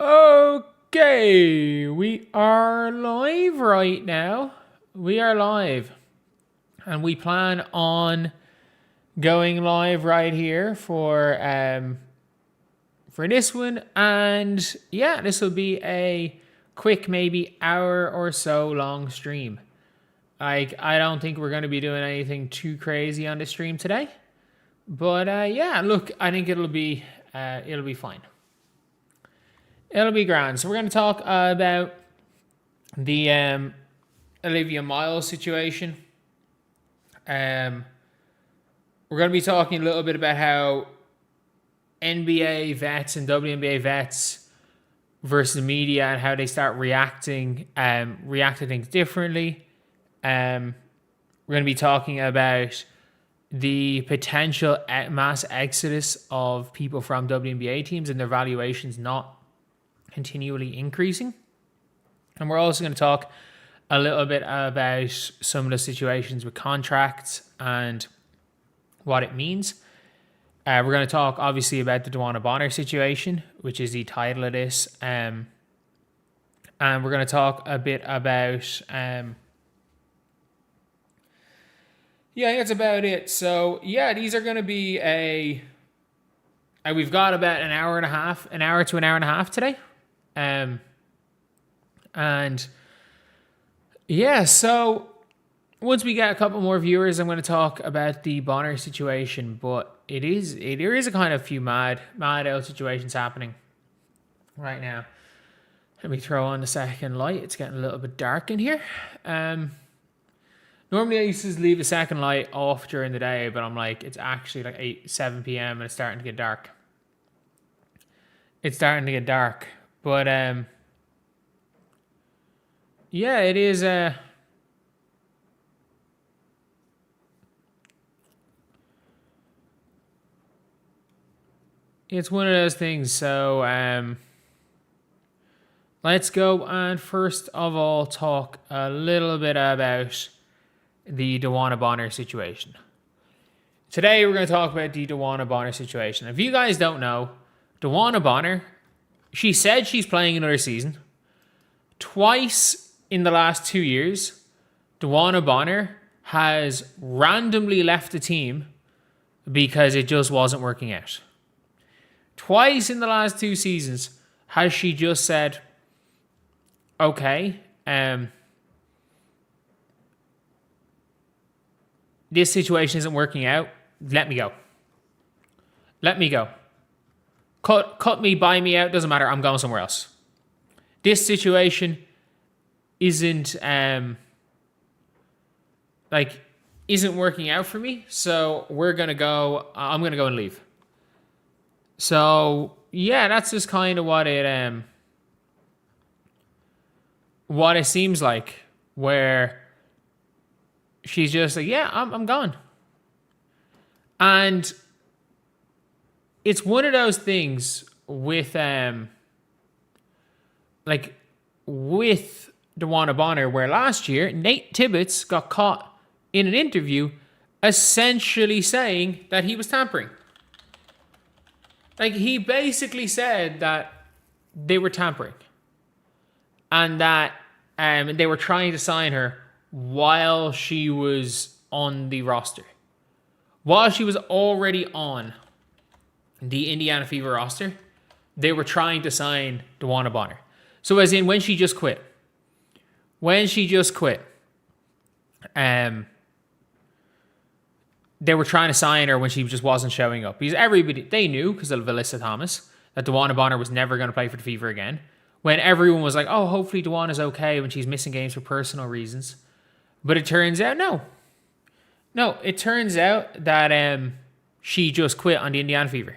Okay, we are live right now. We are live. And we plan on going live right here for this one. And yeah, this will be a quick, maybe hour or so long stream. Like, I don't think we're going to be doing anything too crazy on the stream today. But yeah, look, I think it'll be fine. It'll be grand. So we're going to talk about the Olivia Miles situation. We're going to be talking a little bit about how NBA vets and WNBA vets versus the media and how they start reacting to things differently. We're going to be talking about the potential mass exodus of people from WNBA teams and their valuations not continually increasing. And we're also going to talk a little bit about some of the situations with contracts and what it means. We're going to talk obviously about the Dewanna Bonner situation, which is the title of this. And we're going to talk a bit about yeah, I think that's about it. So yeah, these are going to be we've got about an hour to an hour and a half today. And yeah, so once we get a couple more viewers, I'm going to talk about the Bonner situation. But there is a kind of few mad out situations happening right now. Let me throw on the second light. It's getting a little bit dark in here. Normally I used to leave the second light off during the day, but I'm like, it's actually like 7 p.m. and it's starting to get dark. But yeah, it is it's one of those things. So let's go and first of all talk a little bit about the Dewanna Bonner situation. Today we're going to talk about the Dewanna Bonner situation. If you guys don't know, Dewanna Bonner, she said she's playing another season. Twice in the last 2 years, Dewanna Bonner has randomly left the team because it just wasn't working out. Twice in the last 2 seasons has she just said, okay, this situation isn't working out. Let me go. Cut me, buy me out. Doesn't matter. I'm going somewhere else. This situation isn't working out for me. So I'm gonna go and leave. So yeah, that's just kind of what it seems like, where she's just like, yeah, I'm gone. And it's one of those things with with Dewanna Bonner, where last year Nate Tibbetts got caught in an interview essentially saying that he was tampering. Like, he basically said that they were tampering and that they were trying to sign her while she was on the roster. While she was already on the Indiana Fever roster, they were trying to sign Dewanna Bonner. So as in when she just quit. They were trying to sign her when she just wasn't showing up. Because everybody, they knew, because of Alyssa Thomas, that Dewanna Bonner was never going to play for the Fever again. When everyone was like, oh, hopefully Dewanna's okay when she's missing games for personal reasons. But it turns out, no. No, it turns out that she just quit on the Indiana Fever.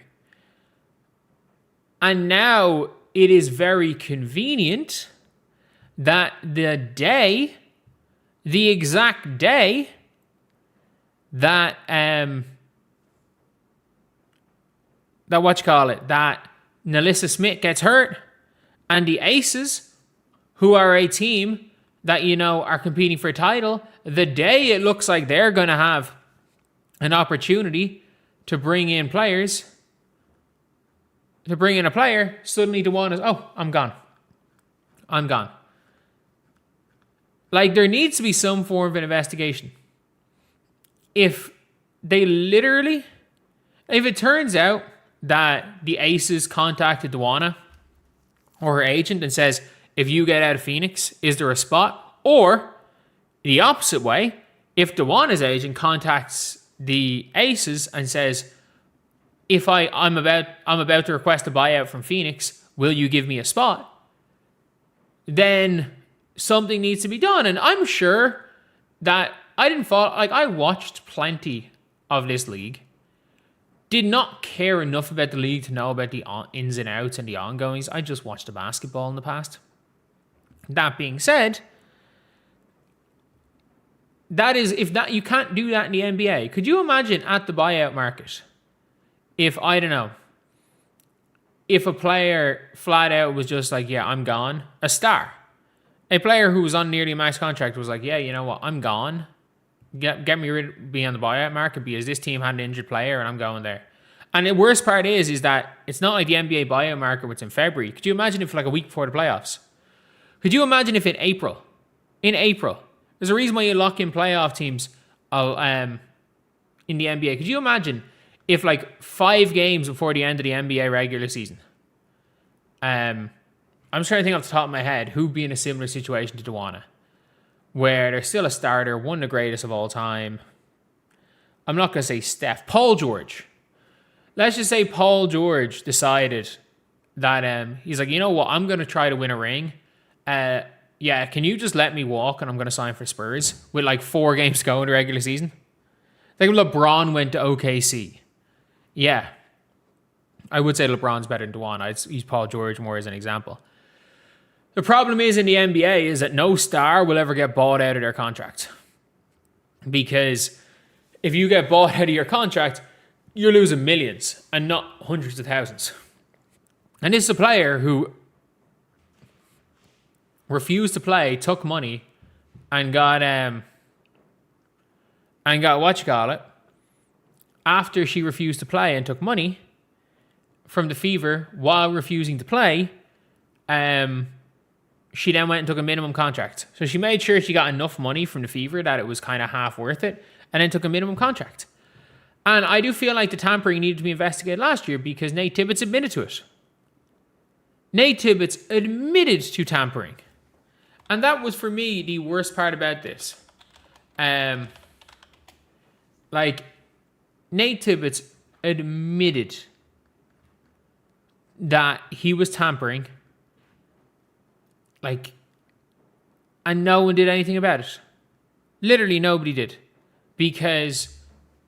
And now it is very convenient that the exact day that that Nalissa Smith gets hurt, and the Aces, who are a team that, are competing for a title, the day it looks like they're going to have an opportunity to bring in players, to bring in a player, suddenly Dewanna's, oh, I'm gone. I'm gone. Like, there needs to be some form of an investigation. If it turns out that the Aces contacted Dewanna or her agent and says, if you get out of Phoenix, is there a spot? Or the opposite way, if Dewanna's agent contacts the Aces and says, if I'm about to request a buyout from Phoenix, will you give me a spot? Then something needs to be done. And I'm sure that I watched plenty of this league. Did not care enough about the league to know about the ins and outs and the ongoings. I just watched the basketball in the past. That being said, you can't do that in the NBA. Could you imagine at the buyout market, if a player flat out was just like, yeah, I'm gone, a star, a player who was on nearly a max contract was like, yeah, you know what, I'm gone. Get me rid of being on the buyout market because this team had an injured player and I'm going there. And the worst part is that it's not like the NBA buyout market was in February. Could you imagine if like a week before the playoffs? Could you imagine if in April, there's a reason why you lock in playoff teams in the NBA. Could you imagine if like 5 games before the end of the NBA regular season, I'm just trying to think off the top of my head who'd be in a similar situation to Dewanna, where they're still a starter, one of the greatest of all time. I'm not going to say Steph. Paul George. Let's just say Paul George decided that he's like, you know what, I'm going to try to win a ring. Yeah, can you just let me walk and I'm going to sign for Spurs with like 4 games to go in the regular season? Like LeBron went to OKC. Yeah. I would say LeBron's better than Dewanna. He's Paul George more as an example. The problem is in the NBA is that no star will ever get bought out of their contract. Because if you get bought out of your contract, you're losing millions and not hundreds of thousands. And this is a player who refused to play, took money, and got after she refused to play and took money from the Fever while refusing to play, she then went and took a minimum contract. So she made sure she got enough money from the Fever that it was kind of half worth it, and then took a minimum contract. And I do feel like the tampering needed to be investigated last year because Nate Tibbetts admitted to it. Nate Tibbetts admitted to tampering. And that was, for me, the worst part about this. Nate Tibbetts admitted that he was tampering. And no one did anything about it. Literally nobody did. Because,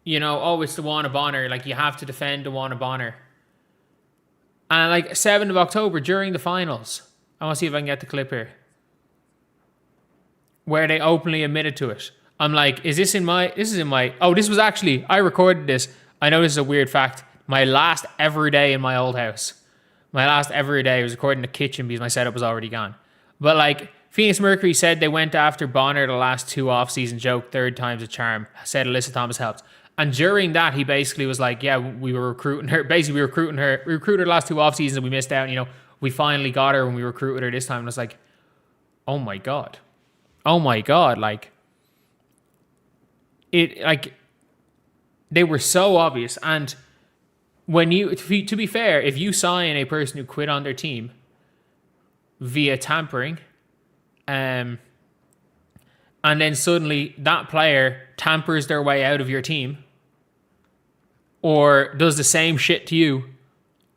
it's Dewanna Bonner. You have to defend Dewanna Bonner. And 7th of October, during the finals, I want to see if I can get the clip here, where they openly admitted to it. I'm like, this was actually, I recorded this. I know this is a weird fact. My last ever day in my old house. My last ever day was recording in the kitchen because my setup was already gone. But Phoenix Mercury said they went after Bonner the last 2 off-season, joke, 3rd time's a charm, said Alyssa Thomas helped. And during that, he basically was like, yeah, we were recruiting her. Basically, we recruited her the last 2 off-seasons and we missed out. We finally got her when we recruited her this time. And I was like, oh my God. They were so obvious. And to be fair, if you sign a person who quit on their team via tampering, and then suddenly that player tampers their way out of your team or does the same shit to you,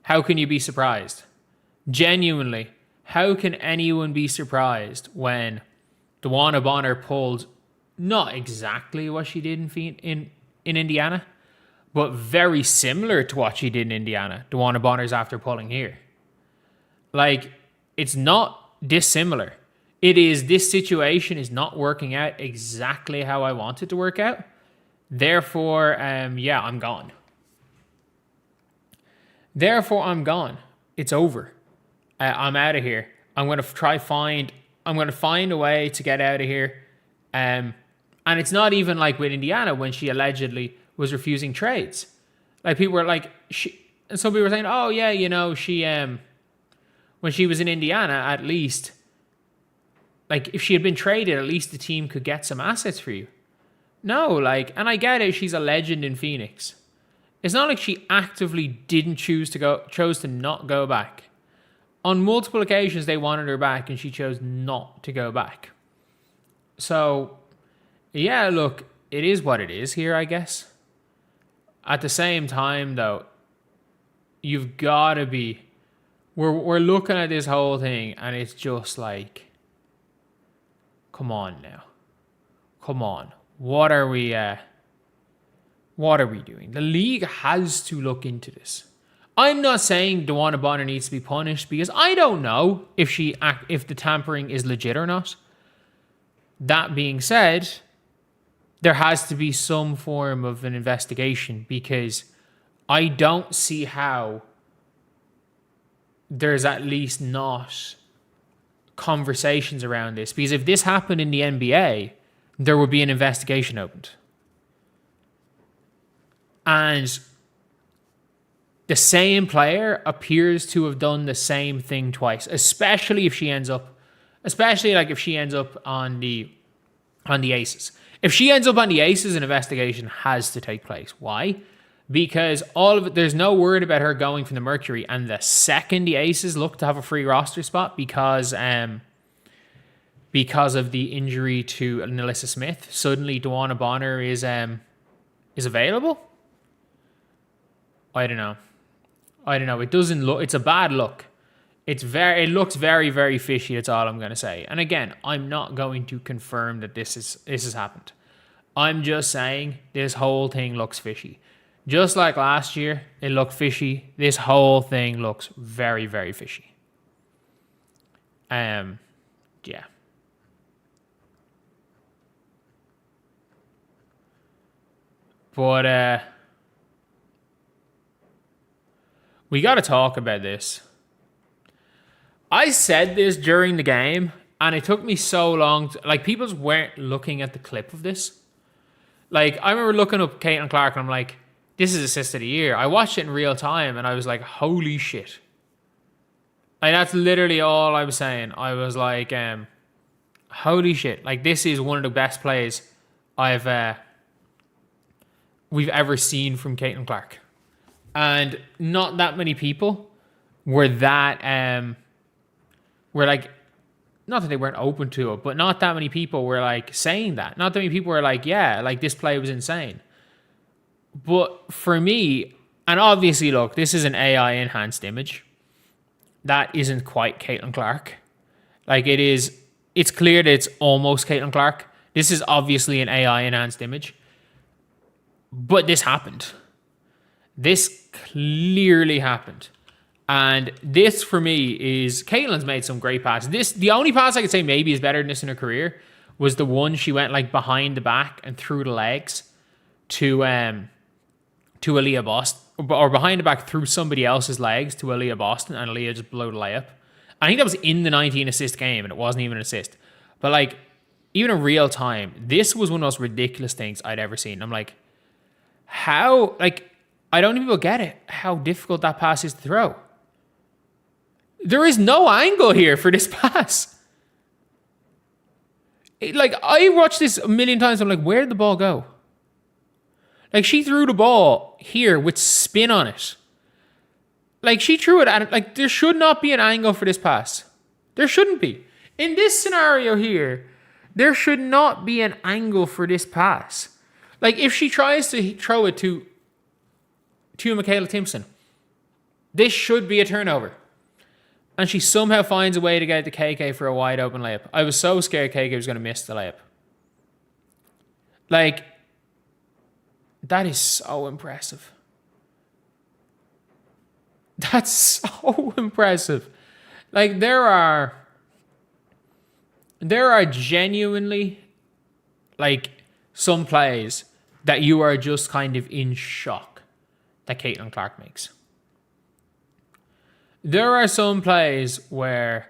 how can you be surprised? Genuinely, how can anyone be surprised when Dewanna Bonner pulled not exactly what she did in Indiana, but very similar to what she did in Indiana, Dewanna Bonner's after pulling here? It's not dissimilar. This situation is not working out exactly how I want it to work out. Therefore, I'm gone. It's over. I'm out of here. I'm going to find a way to get out of here. And it's not even like with Indiana when she allegedly was refusing trades. People were like, And some people were saying, oh yeah, she when she was in Indiana, at least, like, if she had been traded, at least the team could get some assets for you. No, like, and I get it, she's a legend in Phoenix. It's not like she actively didn't chose to not go back. On multiple occasions, they wanted her back, and she chose not to go back. So, yeah, look, it is what it is here, I guess. At the same time, though, you've got to be... We're looking at this whole thing, and it's just like... Come on now. Come on. What are we doing? The league has to look into this. I'm not saying Dewanna Bonner needs to be punished because I don't know if the tampering is legit or not. That being said, there has to be some form of an investigation because I don't see how there's at least not conversations around this. Because if this happened in the NBA, there would be an investigation opened. And the same player appears to have done the same thing twice, especially if she ends up on the Aces. If she ends up on the Aces, an investigation has to take place. Why? Because there's no word about her going from the Mercury, and the second the Aces look to have a free roster spot because of the injury to Nalissa Smith, suddenly Dewanna Bonner is available. I don't know. It doesn't look. It's a bad look. It looks very, very fishy. That's all I'm going to say. And again, I'm not going to confirm that this has happened. I'm just saying this whole thing looks fishy. Just like last year, it looked fishy. This whole thing looks very, very fishy. Yeah. But we got to talk about this. I said this during the game, and it took me so long. People weren't looking at the clip of this. Like, I remember looking up Caitlin Clark, and I'm like, this is assist of the year. I watched it in real time, and I was like, holy shit. Like, that's literally all I was saying. I was like, holy shit. Like, this is one of the best plays we've ever seen from Caitlin Clark. And not that many people were not that they weren't open to it, but not that many people were like saying that. Not that many people were like, yeah, like this play was insane. But for me, and obviously, look, this is an AI enhanced image. That isn't quite Caitlin Clark. Like, it's clear that it's almost Caitlin Clark. This is obviously an AI enhanced image. But this happened. This clearly happened. And this, for me, is... Caitlin's made some great passes. The only pass I could say maybe is better than this in her career was the one she went, like, behind the back and through the legs to Aaliyah Boston. Or behind the back through somebody else's legs to Aaliyah Boston, and Aaliyah just blew the layup. I think that was in the 19-assist game, and it wasn't even an assist. But, like, even in real time, this was one of the most ridiculous things I'd ever seen. I'm like, how... Like, I don't think people get it, how difficult that pass is to throw. There is no angle here for this pass. I watched this a million times. I'm like, where did the ball go? Like, she threw the ball here with spin on it. Like, she threw it at it. Like, there should not be an angle for this pass. There shouldn't be. In this scenario here, there should not be an angle for this pass. Like, if she tries to throw it to Michaela Timpson, this should be a turnover. And she somehow finds a way to get it to KK for a wide open layup. I was so scared KK was going to miss the layup. Like, that is so impressive. That's so impressive. Like, there are genuinely, like, some plays that you are just kind of in shock that Caitlin Clark makes. There are some plays where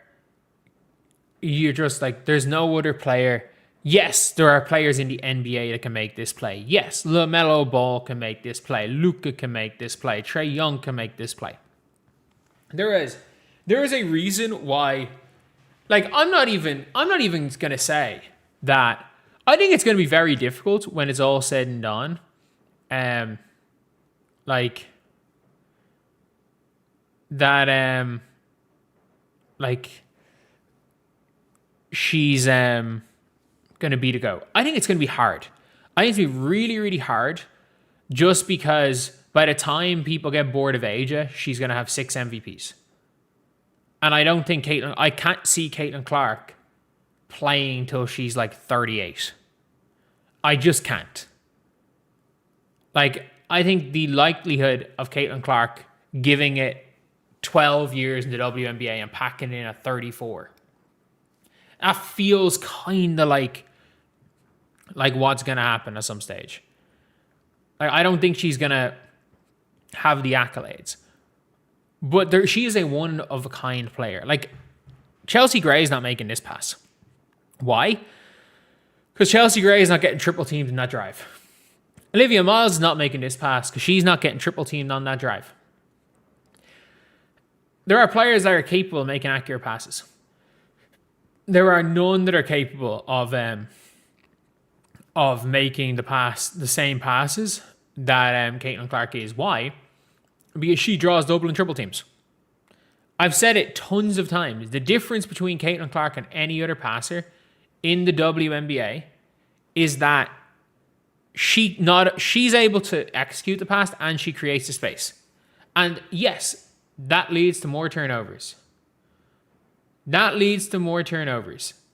you're just like, there's no other player Yes, there are players in the NBA that can make this play. Yes, LaMelo Ball can make this play. Luka can make this play. Trae Young can make this play. There is a reason why. Like, I'm not even gonna say that. I think it's gonna be very difficult when it's all said and done. Like that. Like she's gonna be the GOAT. I think it's gonna be hard. I think it's gonna be really, really hard, just because by the time people get bored of Aja, she's gonna have 6 MVPs. And I can't see Caitlin Clark playing till she's like 38. I just can't. Like, I think the likelihood of Caitlin Clark giving it 12 years in the WNBA and packing in at 34, that feels kind of like what's going to happen at some stage. I don't think she's going to have the accolades. But she is a one-of-a-kind player. Like, Chelsea Gray is not making this pass. Why? Because Chelsea Gray is not getting triple teamed in that drive. Olivia Miles is not making this pass because she's not getting triple teamed on that drive. There are players that are capable of making accurate passes. There are none that are capable of making the same passes that Caitlin Clark is. Why? Because she draws double and triple teams. I've said it tons of times. The difference between Caitlin Clark and any other passer in the WNBA is that she's able to execute the pass and she creates the space. And yes, that leads to more turnovers.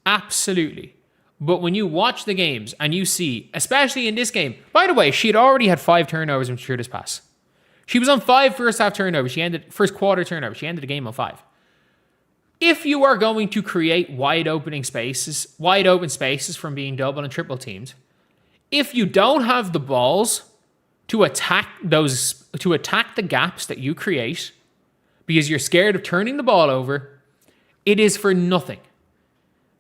Absolutely. But when you watch the games and you see, especially in this game, by the way, she had already had 5 turnovers when she threw this pass. She was on 5 first half turnovers. First quarter turnovers. She ended the game on 5. If you are going to create wide open spaces from being double and triple teamed, if you don't have the balls to attack the gaps that you create because you're scared of turning the ball over, it is for nothing.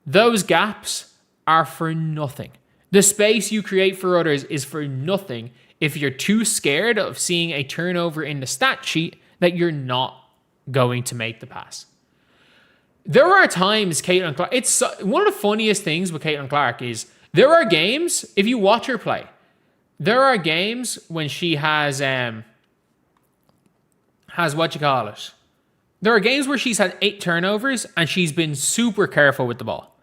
Those gaps are for nothing. The space you create for others is for nothing if you're too scared of seeing a turnover in the stat sheet that you're not going to make the pass. There are times Caitlin Clark, it's one of the funniest things with Caitlin Clark is there are games, if you watch her play, there are games when she has there are games where she's had 8 turnovers and she's been super careful with the ball.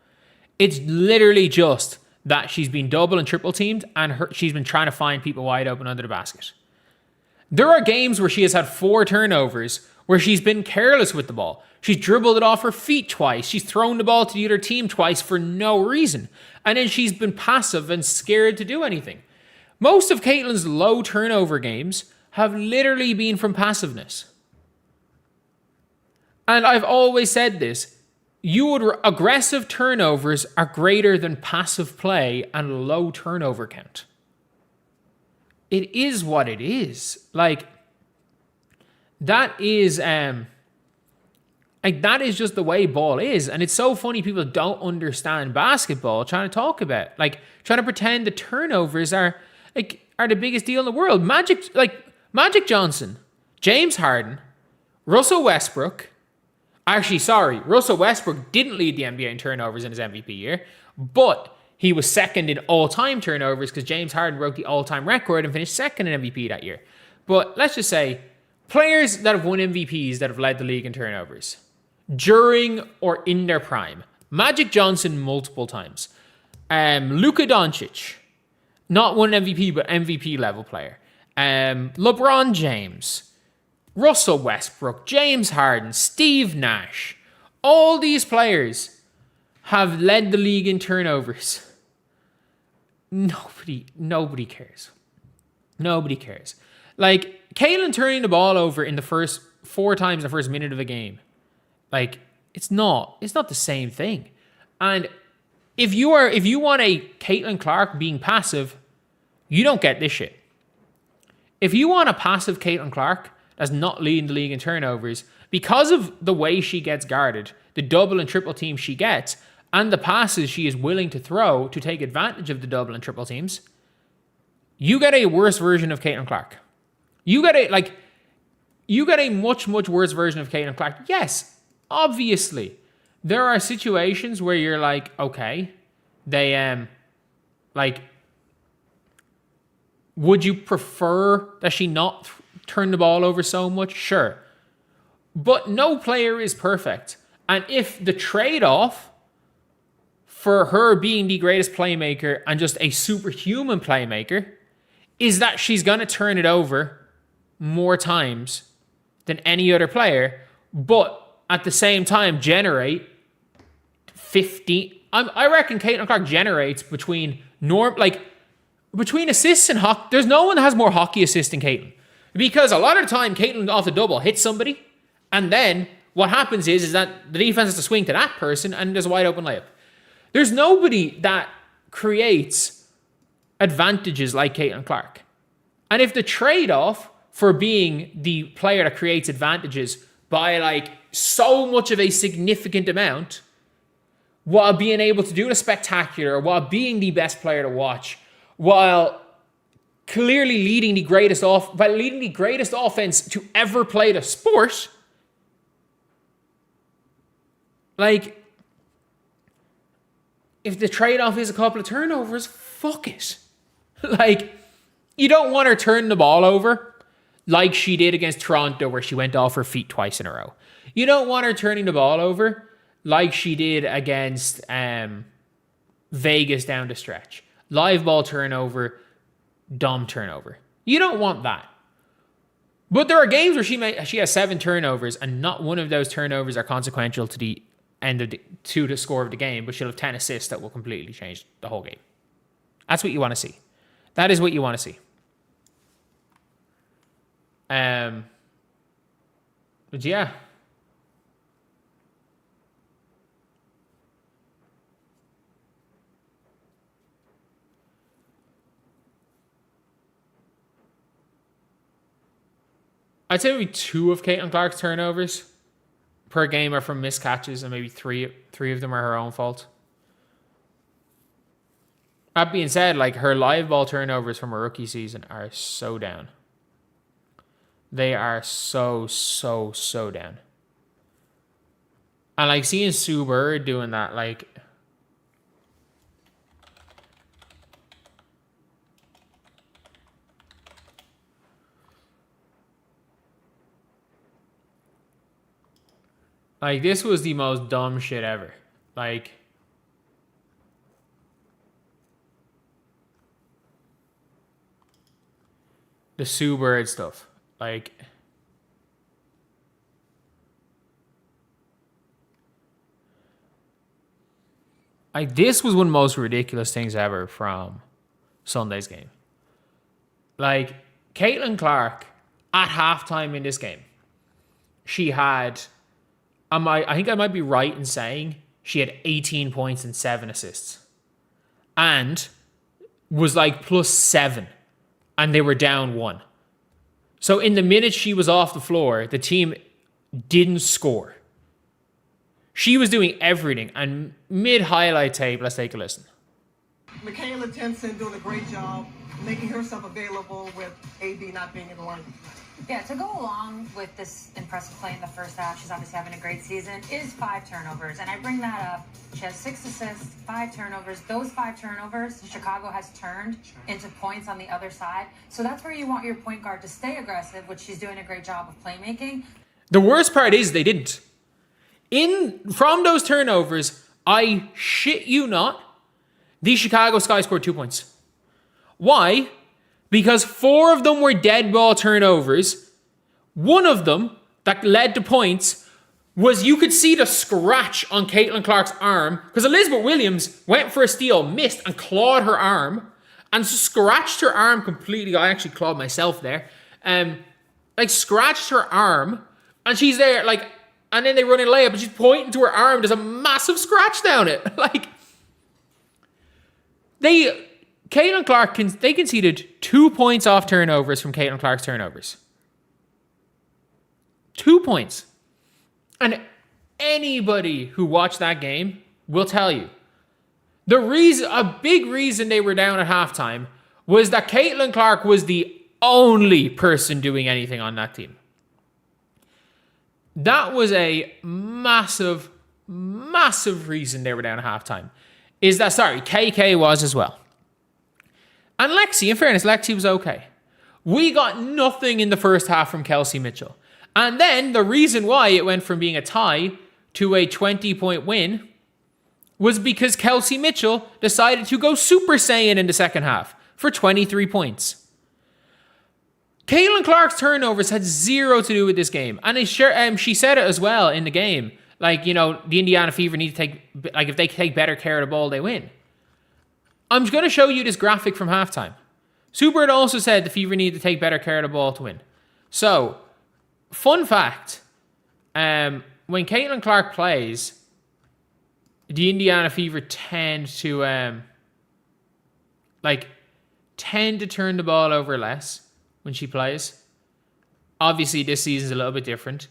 It's literally just that she's been double and triple teamed and she's been trying to find people wide open under the basket. There are games where she has had 4 turnovers where she's been careless with the ball. She's dribbled it off her feet twice. She's thrown the ball to the other team twice for no reason. And then she's been passive and scared to do anything. Most of Caitlin's low turnover games have literally been from passiveness. And I've always said this. Aggressive turnovers are greater than passive play and low turnover count. It is what it is. Like, that is just the way ball is. And it's so funny people don't understand basketball trying to talk about, like, trying to pretend the turnovers are the biggest deal in the world. Magic Johnson, James Harden, Russell Westbrook. Russell Westbrook didn't lead the NBA in turnovers in his MVP year, but he was second in all-time turnovers because James Harden broke the all-time record and finished second in MVP that year. But let's just say, players that have won MVPs that have led the league in turnovers during or in their prime. Magic Johnson multiple times. Luka Doncic, not one MVP, but MVP level player. LeBron James, Russell Westbrook, James Harden, Steve Nash. All these players have led the league in turnovers. Nobody cares. Nobody cares. Like, Caitlin turning the ball over in the first 4 times in the first minute of a game. Like, it's not the same thing. And if you want a Caitlin Clark being passive, you don't get this shit. If you want a passive Caitlin Clark that's not leading the league in turnovers, because of the way she gets guarded, the double and triple team she gets, and the passes she is willing to throw to take advantage of the double and triple teams, you get a worse version of Caitlin Clark. You get a much, much worse version of Caitlin Clark. Yes, obviously, there are situations where you're like, okay, they would you prefer that she not turn the ball over so much? Sure. But no player is perfect. And if the trade-off for her being the greatest playmaker and just a superhuman playmaker is that she's going to turn it over more times than any other player, but at the same time generate 15... I reckon Caitlin Clark generates between assists and hockey. There's no one that has more hockey assists than Caitlin. Because a lot of the time, Caitlin off the double hits somebody, and then what happens is that the defense has to swing to that person, and there's a wide open layup. There's nobody that creates advantages like Caitlin Clark. And if the trade-off for being the player that creates advantages by so much of a significant amount, while being able to do the spectacular, while being the best player to watch, while clearly leading the greatest offense to ever play the sport, if the trade-off is a couple of turnovers, fuck it. You don't want her turning the ball over like she did against Toronto, where she went off her feet twice in a row. You don't want her turning the ball over like she did against Vegas down the stretch. Live ball turnover, dumb turnover. You don't want that. But there are games where she has 7 turnovers, and not one of those turnovers are consequential to the the score of the game, but she'll have 10 assists that will completely change the whole game. That's what you want to see. That is what you want to see. But yeah. I'd say maybe 2 of Caitlin Clark's turnovers per game are from miscatches, and maybe three of them are her own fault. That being said, her live ball turnovers from her rookie season are so down. They are so down. And seeing Steward doing that, this was the most dumb shit ever. The Steward stuff. This was one of the most ridiculous things ever from Sunday's game. Caitlin Clark, at halftime in this game, she had... I think I might be right in saying she had 18 points and 7 assists. And was +7. And they were down 1. So in the minute she was off the floor, the team didn't score. She was doing everything. And mid-highlight tape, let's take a listen. Michaela Tenson doing a great job making herself available with AB not being in the line. Yeah, to go along with this impressive play in the first half, she's obviously having a great season, is 5 turnovers. And I bring that up. She has 6 assists, 5 turnovers. Those 5 turnovers, Chicago has turned into points on the other side. So that's where you want your point guard to stay aggressive, which she's doing a great job of playmaking. The worst part is they didn't. From those turnovers, I shit you not, the Chicago Sky scored 2 points. Why? Because 4 of them were dead ball turnovers. One of them that led to points was you could see the scratch on Caitlin Clark's arm because Elizabeth Williams went for a steal, missed, and clawed her arm and scratched her arm completely. I actually clawed myself there. Scratched her arm, and she's there, and then they run in layup, and she's pointing to her arm. There's a massive scratch down it. Caitlin Clark, they conceded 2 points off turnovers from Caitlin Clark's turnovers. 2 points. And anybody who watched that game will tell you. A big reason they were down at halftime was that Caitlin Clark was the only person doing anything on that team. That was a massive, massive reason they were down at halftime. KK was as well. And Lexi, in fairness, Lexi was okay. We got nothing in the first half from Kelsey Mitchell. And then the reason why it went from being a tie to a 20-point win was because Kelsey Mitchell decided to go Super Saiyan in the second half for 23 points. Caitlin Clark's turnovers had zero to do with this game. And she said it as well in the game. Like, you know, the Indiana Fever need to take, like, if they take better care of the ball, they win. I'm going to show you this graphic from halftime. Steward also said the Fever need to take better care of the ball to win. So, fun fact, when Caitlin Clark plays, the Indiana Fever tend to turn the ball over less when she plays. Obviously, this season's a little bit different,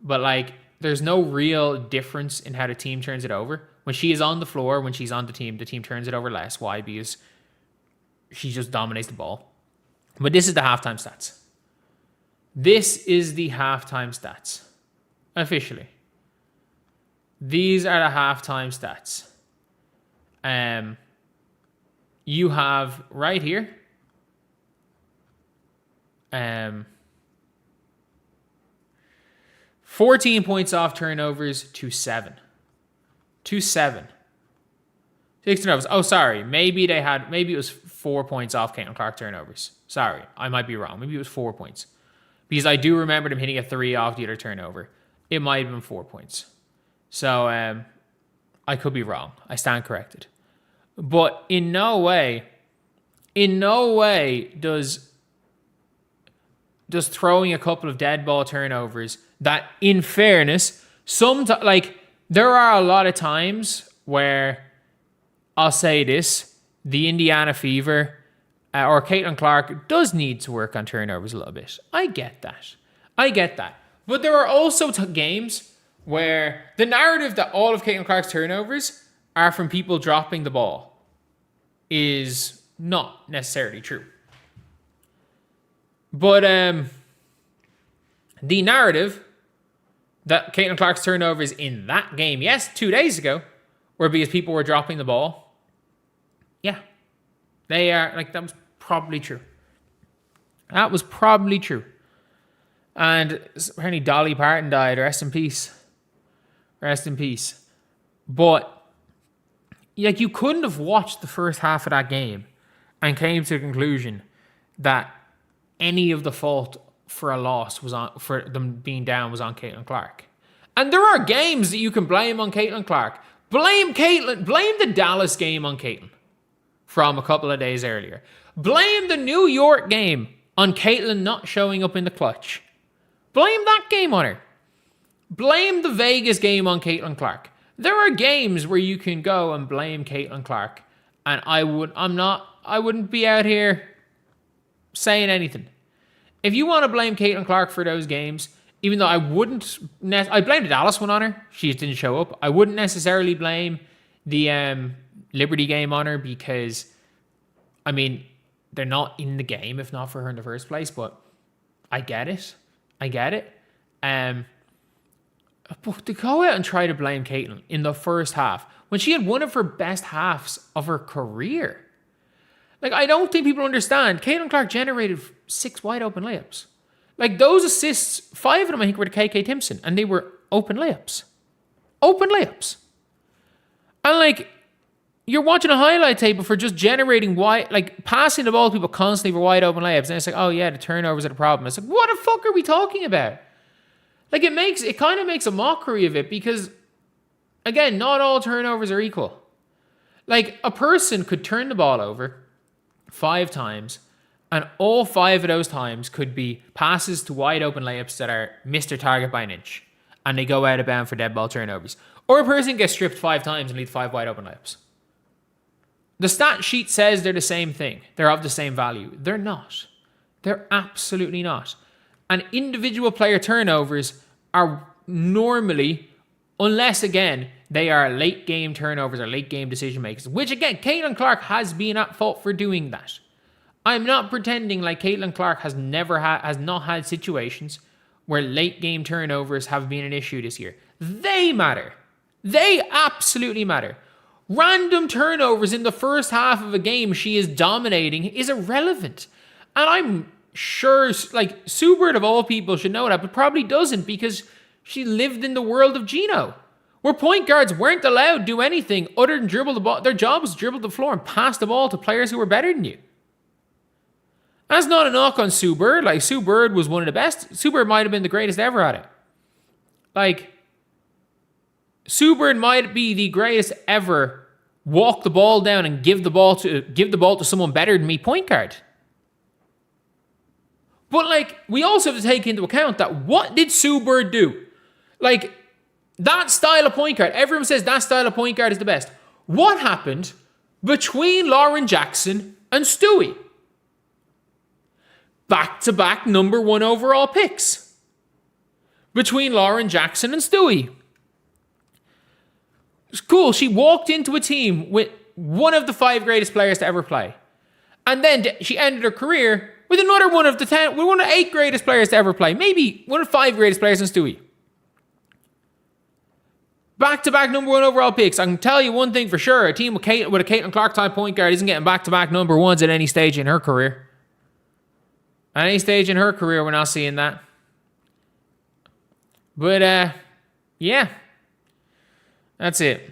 but like, there's no real difference in how the team turns it over. When she is on the floor, when she's on the team turns it over less. Why? Because she just dominates the ball. But this is the halftime stats. This is the halftime stats. Officially. These are the halftime stats. You have right here. 14 points off turnovers to 7. 6 turnovers. Oh, sorry. Maybe it was 4 points off Caitlin Clark turnovers. Sorry, I might be wrong. Maybe it was 4 points. Because I do remember them hitting a 3 off the other turnover. It might have been 4 points. So, I could be wrong. I stand corrected. But in no way does throwing a couple of dead ball turnovers that, in fairness, there are a lot of times where, I'll say this, the Indiana Fever or Caitlin Clark does need to work on turnovers a little bit. I get that. But there are also games where the narrative that all of Caitlin Clark's turnovers are from people dropping the ball is not necessarily true. But the narrative that Caitlin Clark's turnovers in that game, yes, 2 days ago, were because people were dropping the ball. Yeah. They are, that was probably true. That was probably true. And apparently Dolly Parton died. Rest in peace. Rest in peace. But, you couldn't have watched the first half of that game and came to the conclusion that any of the fault for a loss for them being down was on Caitlin Clark. And there are games that you can blame on Caitlin Clark. Blame the Dallas game on Caitlin from a couple of days earlier. Blame the New York game on Caitlin not showing up in the clutch. Blame that game on her. Blame the Vegas game on Caitlin Clark. There are games where you can go and blame Caitlin Clark, and I wouldn't be out here saying anything. If you want to blame Caitlin Clark for those games, even though I wouldn't, I blame the Dallas one on her. She just didn't show up. I wouldn't necessarily blame the Liberty game on her because, they're not in the game if not for her in the first place. But I get it. But to go out and try to blame Caitlin in the first half when she had one of her best halves of her career. I don't think people understand. Caitlin Clark generated 6 wide open layups. Those assists, 5 of them I think were to KK Timpson, and they were open layups. Open layups. And you're watching a highlight table for just generating passing the ball to people constantly for wide open layups, and it's oh yeah, the turnovers are the problem. It's what the fuck are we talking about? It kind of makes a mockery of it because, again, not all turnovers are equal. A person could turn the ball over 5 times, and all 5 of those times could be passes to wide open layups that are missed their target by an inch, and they go out of bounds for dead ball turnovers. Or a person gets stripped 5 times and leads 5 wide open layups. The stat sheet says they're the same thing. They're of the same value. They're not. They're absolutely not. And individual player turnovers are normally, unless, again, they are late game turnovers or late game decision makers, which again, Caitlin Clark has been at fault for doing that. I'm not pretending like Caitlin Clark has not had situations where late game turnovers have been an issue this year. They matter. They absolutely matter. Random turnovers in the first half of a game she is dominating is irrelevant. And I'm sure, like, Steward of all people should know that, but probably doesn't because she lived in the world of Gino, where point guards weren't allowed to do anything other than dribble the ball. Their job was to dribble the floor and pass the ball to players who were better than you. That's not a knock on Sue Bird. Like, Sue Bird was one of the best. Sue Bird might have been the greatest ever at it. Like, Sue Bird might be the greatest ever walk the ball down and give the ball to someone better than me point guard. But, like, we also have to take into account that what did Sue Bird do? Like, that style of point guard, everyone says that style of point guard is the best. What happened between Lauren Jackson and Stewie? Back-to-back number 1 overall picks between Lauren Jackson and Stewie. It's cool. She walked into a team with one of the 5 greatest players to ever play. And then she ended her career with another one of the 8 greatest players to ever play. Maybe one of the 5 greatest players in Stewie. Back-to-back number 1 overall picks. I can tell you one thing for sure. A team with a Caitlin Clark type point guard isn't getting back-to-back number 1s at any stage in her career. At any stage in her career, we're not seeing that. But, yeah. That's it.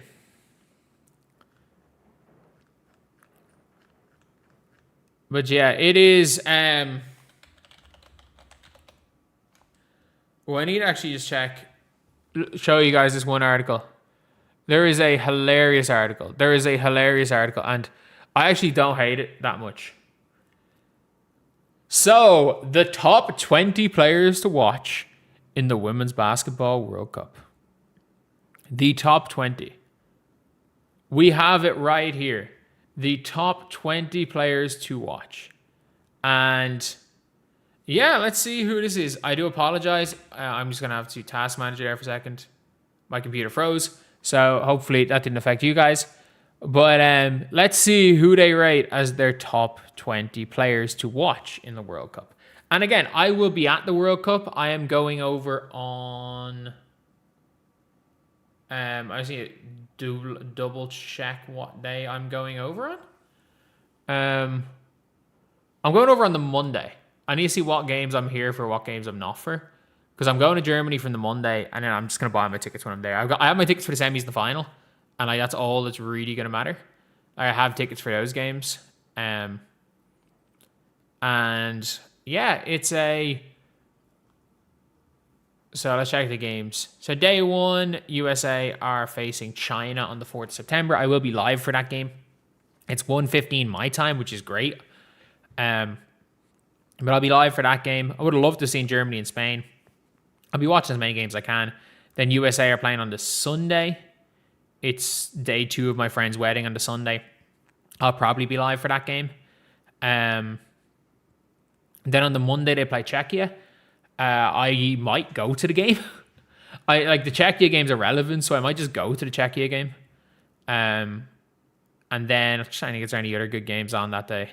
But, yeah, it is... Well, I need to actually just show you guys this one article. There is a hilarious article. And I actually don't hate it that much. So, the top 20 players to watch in the Women's Basketball World Cup. The top 20. We have it right here. The top 20 players to watch. And yeah, let's see who this is. I do apologize. I'm just going to have to task manager there for a second. My computer froze. So hopefully that didn't affect you guys. But let's see who they rate as their top 20 players to watch in the World Cup. And again, I will be at the World Cup. I am going over on... I just need to double check what day I'm going over on. I'm going over on the Monday. I need to see what games I'm here for, what games I'm not for. Because I'm going to Germany from the Monday, and then I'm just going to buy my tickets when I'm there. I have my tickets for the semis and the final. And that's all that's really going to matter. I have tickets for those games. And yeah, it's a... So let's check the games. So day 1, USA are facing China on the 4th of September. I will be live for that game. It's 1:15 my time, which is great. But I'll be live for that game. I would have loved to have seen Germany and Spain. I'll be watching as many games as I can. Then USA are playing on the Sunday. It's day 2 of my friend's wedding on the Sunday. I'll probably be live for that game. Then on the Monday, they play Czechia. I might go to the game. The Czechia games are relevant, so I might just go to the Czechia game. And then I'm trying to think if there's any other good games on that day.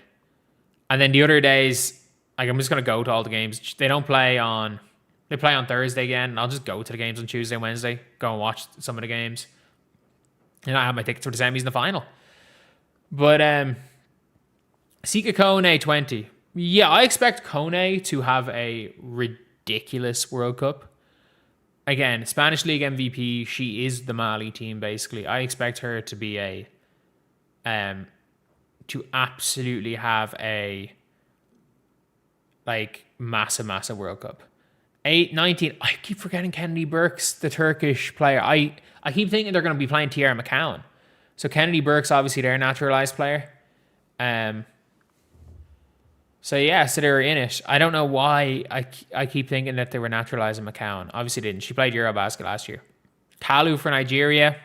And then the other days, I'm just going to go to all the games. They play on Thursday again. And I'll just go to the games on Tuesday, Wednesday. Go and watch some of the games. And I have my tickets for the semis and the final. But Sika Kone 20. Yeah, I expect Kone to have a ridiculous World Cup. Again, Spanish League MVP. She is the Mali team, basically. I expect her to be to absolutely have a massive World Cup. 19. I keep forgetting Kennedy Burks, the Turkish player. I keep thinking they're going to be playing Tierra McCowan. So Kennedy Burks, obviously their naturalized player. So yeah, so they were in it. I don't know why I keep thinking that they were naturalizing McCowan. Obviously didn't. She played Eurobasket last year. Kalu for Nigeria.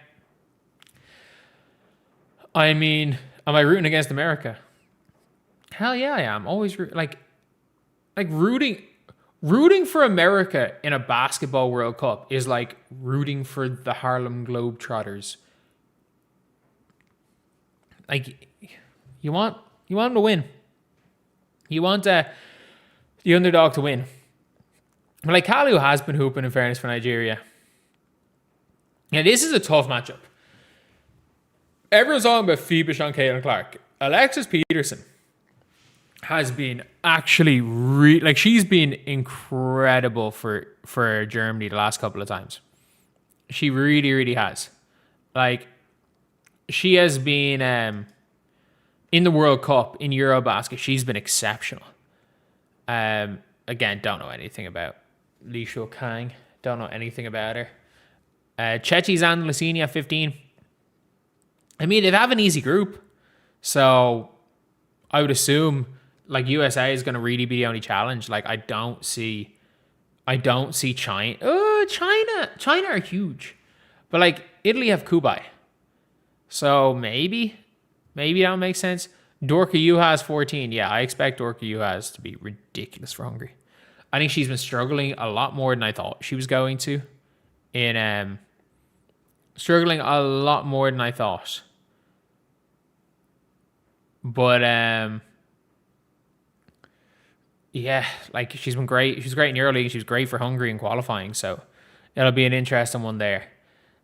I mean, am I rooting against America? Hell yeah, I am. Always rooting rooting for America in a basketball World Cup is like rooting for the Harlem Globetrotters. Like, you want them to win. You want the underdog to win. But like, Kalu has been hooping, in fairness, for Nigeria. Yeah, this is a tough matchup. Everyone's talking about Phoebe Sean Caitlin Clark. Alexis Peterson has been actually she's been incredible for Germany the last couple of times. She really, really has. Like, she has been in the World Cup in Eurobasket. She's been exceptional. Again, don't know anything about Li Shuo Kang. Don't know anything about her. Chechi Zandlasini 15. I mean, they have an easy group, so I would assume like USA is going to really be the only challenge. Like, I don't see China. Oh, China are huge, but like Italy have Kubai, so maybe that makes sense. Dorka Juhas 14. Yeah, I expect Dorka Juhas to be ridiculous for Hungary. I think she's been struggling a lot more than I thought she was going to. Struggling a lot more than I thought. But yeah, like, she's been great. She was great in EuroLeague. She was great for Hungary in qualifying. So it'll be an interesting one there.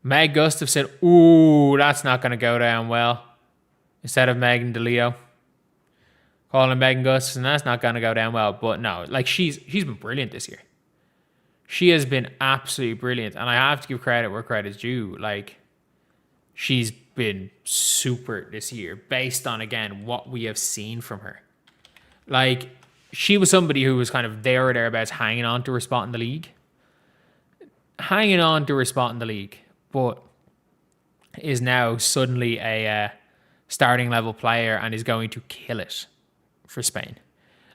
Meg Gustafson. Ooh, that's not going to go down well. Instead of Megan DeLeo. Calling Megan Gustafson, that's not going to go down well. But no, like, she's been brilliant this year. She has been absolutely brilliant. And I have to give credit where credit's due. Like, she's been super this year based on, again, what we have seen from her. Like, she was somebody who was kind of there or thereabouts hanging on to her spot in the league. But is now suddenly a starting level player and is going to kill it for Spain.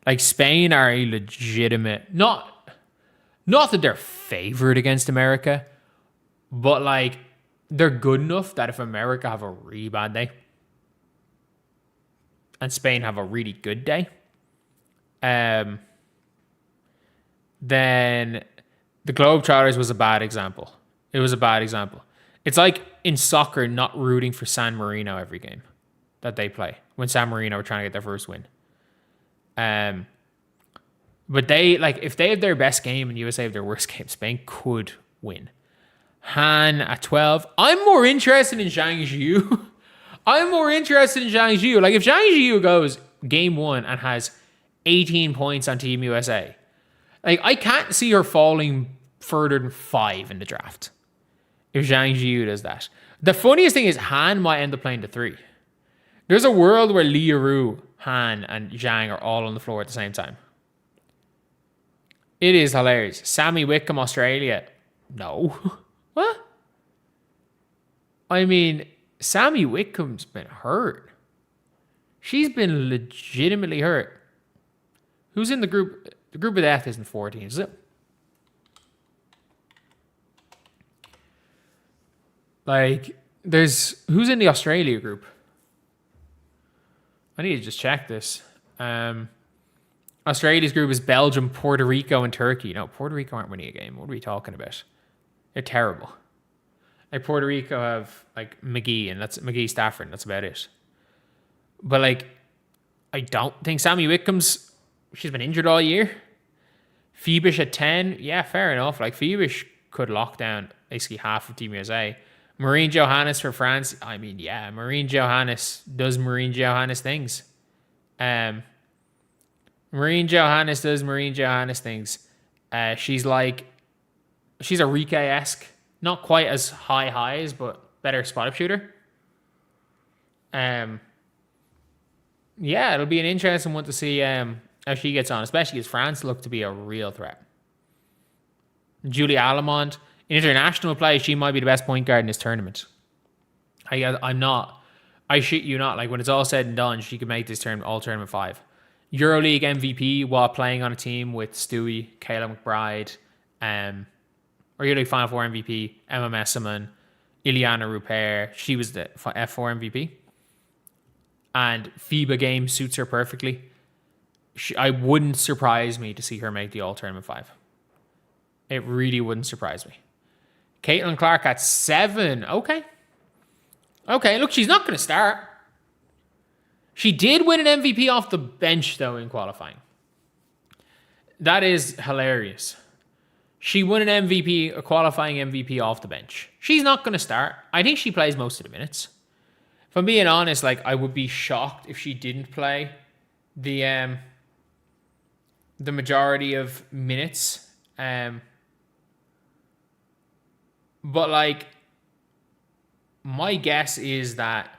Like, Spain are a legitimate, not that they're favored against America, but like, they're good enough that if America have a really bad day and Spain have a really good day, then the Globetrotters was a bad example. It was a bad example. It's like in soccer not rooting for San Marino every game that they play when San Marino were trying to get their first win. But they, like, if they have their best game and USA have their worst game, Spain could win. Han at 12. I'm more interested in Zhang Zhiyu. Like, if Zhang Zhiyu goes game 1 and has 18 points on Team USA, like, I can't see her falling further than 5 in the draft if Zhang Zhiyu does that. The funniest thing is Han might end up playing the 3. There's a world where Lia Ru, Han, and Zhang are all on the floor at the same time. It is hilarious. Sammy Wickham, Australia. No. What? I mean, Sammy Wickham's been hurt. She's been legitimately hurt. Who's in the group? The group of death isn't 14, is it? Like, who's in the Australia group? I need to just check this. Australia's group is Belgium, Puerto Rico, and Turkey. No, Puerto Rico aren't winning a game. What are we talking about? They're terrible. Like, Puerto Rico have, like, McGee, and that's McGee Stafford, and that's about it. But, like, I don't think Sammy Wickham's, she's been injured all year. Phoebish at 10, yeah, fair enough. Like, Phoebish could lock down basically half of Team USA. Marine Johannes for France, I mean, yeah, Marine Johannes does Marine Johannes things. Marine Johannes does Marine Johannes things. She's a Rike-esque, not quite as high highs, but better spot-up shooter. Yeah, it'll be an interesting one to see how she gets on, especially as France look to be a real threat. Julie Alamont, in international play, she might be the best point guard in this tournament. I shit you not. Like, when it's all said and done, she could make this tournament all tournament 5. EuroLeague MVP while playing on a team with Stewie, Kayla McBride, or EuroLeague Final Four MVP, Emma Messiman, Ileana Rupert. She was the F4 MVP. And FIBA game suits her perfectly. I wouldn't surprise me to see her make the All-Tournament 5. It really wouldn't surprise me. Caitlin Clark at 7. Okay. Okay, look, she's not going to start. She did win an MVP off the bench, though, in qualifying. That is hilarious. She won an MVP, a qualifying MVP off the bench. She's not going to start. I think she plays most of the minutes. If I'm being honest, like, I would be shocked if she didn't play the majority of minutes. But, like, my guess is that,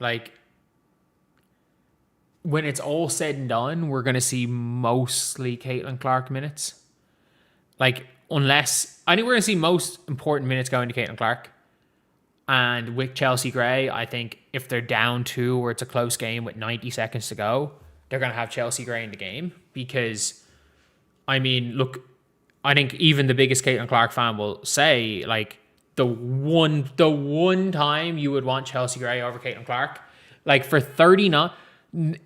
like, when it's all said and done, we're going to see mostly Caitlin Clark minutes. Like, unless... I think we're going to see most important minutes going to Caitlin Clark. And with Chelsea Gray, I think if they're down 2 or it's a close game with 90 seconds to go, they're going to have Chelsea Gray in the game. Because, I mean, look, I think even the biggest Caitlin Clark fan will say, like, the one time you would want Chelsea Gray over Caitlin Clark, like, for 39...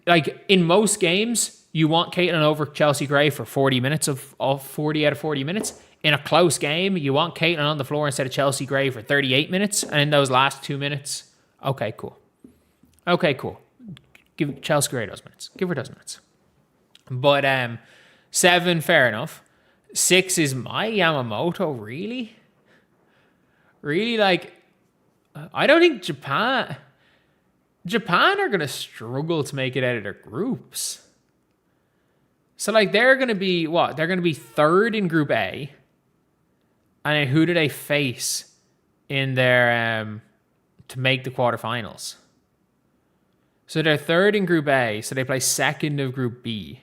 Like, in most games, you want Caitlin over Chelsea Gray for 40 minutes of 40 out of 40 minutes. In a close game, you want Caitlin on the floor instead of Chelsea Gray for 38 minutes. And in those last 2 minutes, okay, cool. Okay, cool. Give Chelsea Gray those minutes. Give her those minutes. But 7, fair enough. 6 is my Yamamoto, really? Really, like, I don't think Japan are going to struggle to make it out of their groups. So, like, they're going to be, what? They're going to be 3rd in Group A. And then who do they face in their, to make the quarterfinals? So they're 3rd in Group A, so they play 2nd of Group B.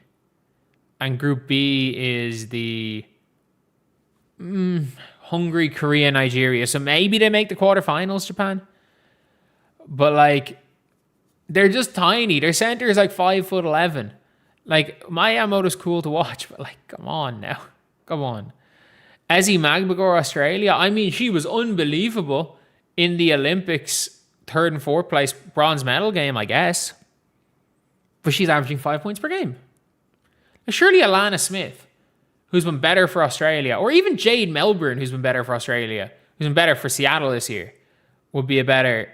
And Group B is the Hungary, Korea, Nigeria. So maybe they make the quarterfinals, Japan. But, like, they're just tiny. Their center is like 5'11". Like, my Yamamoto's cool to watch, but, like, come on now. Come on. Ezzy Magbagor, Australia. I mean, she was unbelievable in the Olympics 3rd and 4th place bronze medal game, I guess. But she's averaging 5 points per game. Surely Alana Smith, who's been better for Australia, or even Jade Melbourne, who's been better for Australia, who's been better for Seattle this year, would be a better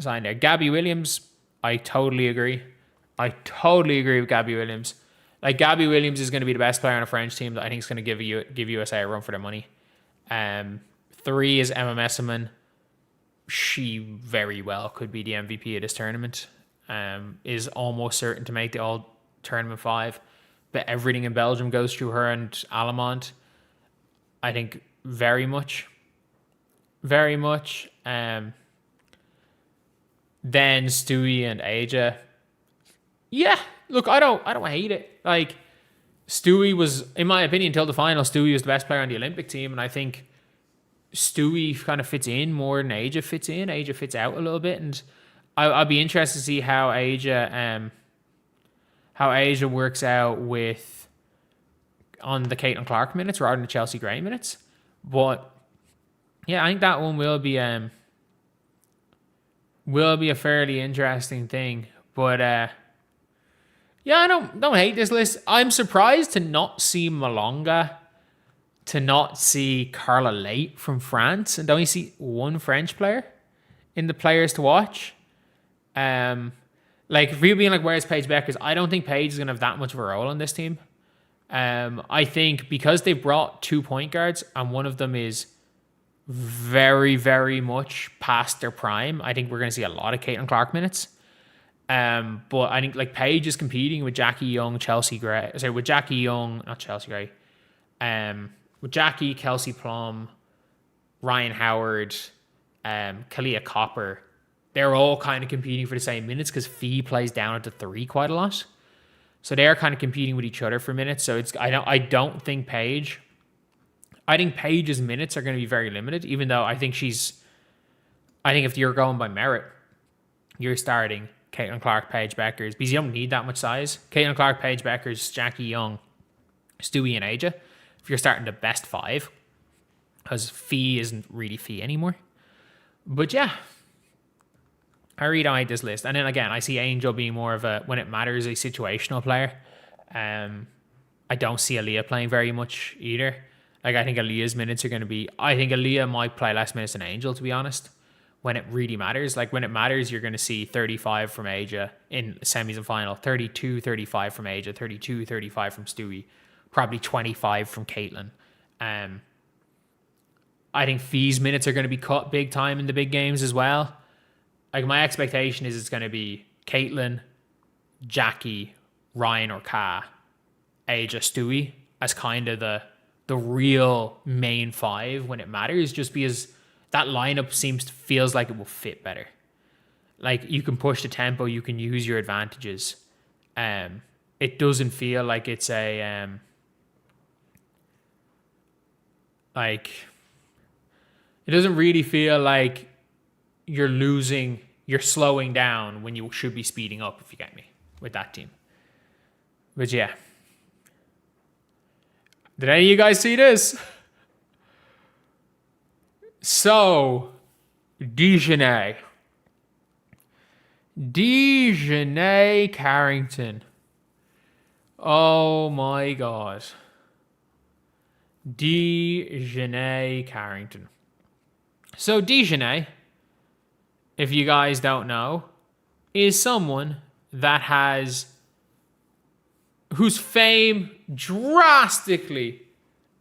sign there. Gabby Williams, I totally agree. I totally agree with Gabby Williams. Like, Gabby Williams is going to be the best player on a French team that I think is going to give USA a run for their money. 3 is Emma Messiman. She very well could be the MVP of this tournament. Is almost certain to make the all-tournament 5. But everything in Belgium goes through her and Alamont. I think very much. Very much. Then Stewie and Aja. Yeah, look, I don't hate it. Like, Stewie was, in my opinion, until the final, Stewie was the best player on the Olympic team, and I think Stewie kind of fits in more than Aja fits in. Aja fits out a little bit, and I'll be interested to see how Aja works out with on the Caitlin Clark minutes rather than the Chelsea Gray minutes. But yeah, I think that one will be a fairly interesting thing. But yeah, I don't hate this list. I'm surprised to not see Malonga, to not see Carla Late from France, and to only see one French player in the players to watch. Like, if you're being like, where's Paige Bueckers? I don't think Paige is going to have that much of a role on this team. I think because they brought 2 point guards and one of them is very, very much past their prime, I think we're going to see a lot of Caitlin Clark minutes. But I think, like, Paige is competing with Jackie Young, with Jackie Jackie, Kelsey Plum, Ryan Howard, Kalia Copper. They're all kind of competing for the same minutes because Fee plays down at the 3 quite a lot. So they're kind of competing with each other for minutes. So I don't think Paige. I think Paige's minutes are going to be very limited, even though I think if you're going by merit, you're starting Caitlin Clark, Paige Bueckers, because you don't need that much size. Caitlin Clark, Paige Bueckers, Jackie Young, Stewie, and Aja. If you're starting the best 5, because Fee isn't really Fee anymore. But yeah, I really don't hate this list. And then again, I see Angel being more of a, when it matters, a situational player. I don't see Aaliyah playing very much either. Like, I think Aaliyah's minutes are going to be... I think Aaliyah might play less minutes than Angel, to be honest, when it really matters. Like, when it matters, you're going to see 35 from Aja in semis and final, 32, 35 from Aja, 32, 35 from Stewie, probably 25 from Caitlin. I think Fee's minutes are going to be cut big time in the big games as well. Like, my expectation is it's going to be Caitlin, Jackie, Ryan or Ka, Aja, Stewie as kind of the real main five when it matters, just because that lineup feels like it will fit better. Like, you can push the tempo, you can use your advantages. It doesn't feel like it's a it doesn't really feel like you're slowing down when you should be speeding up, if you get me, with that team. But yeah. Did any of you guys see this? So, Dejanay Carrington. Oh my God. Dejanay Carrington. So Dejanay, if you guys don't know, is someone whose fame drastically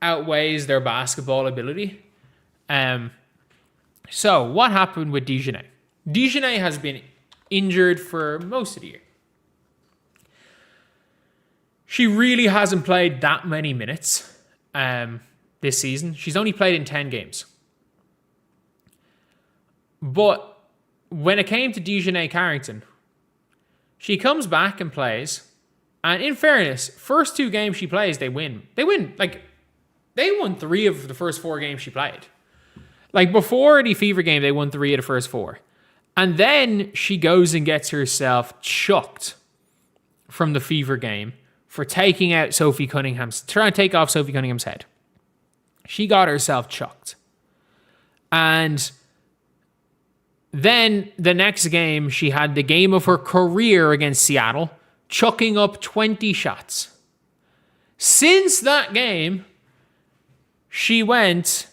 outweighs their basketball ability. So what happened with Dejanay? Dejanay has been injured for most of the year. She really hasn't played that many minutes this season. She's only played in 10 games. But when it came to Dejanay Carrington, she comes back and plays. And in fairness, first 2 games she plays, they win. They won 3 of the first 4 games she played. Like, before the Fever game, they won 3 of the first 4. And then she goes and gets herself chucked from the Fever game for taking out trying to take off Sophie Cunningham's head. She got herself chucked. And then the next game, she had the game of her career against Seattle, chucking up 20 shots. Since that game, she went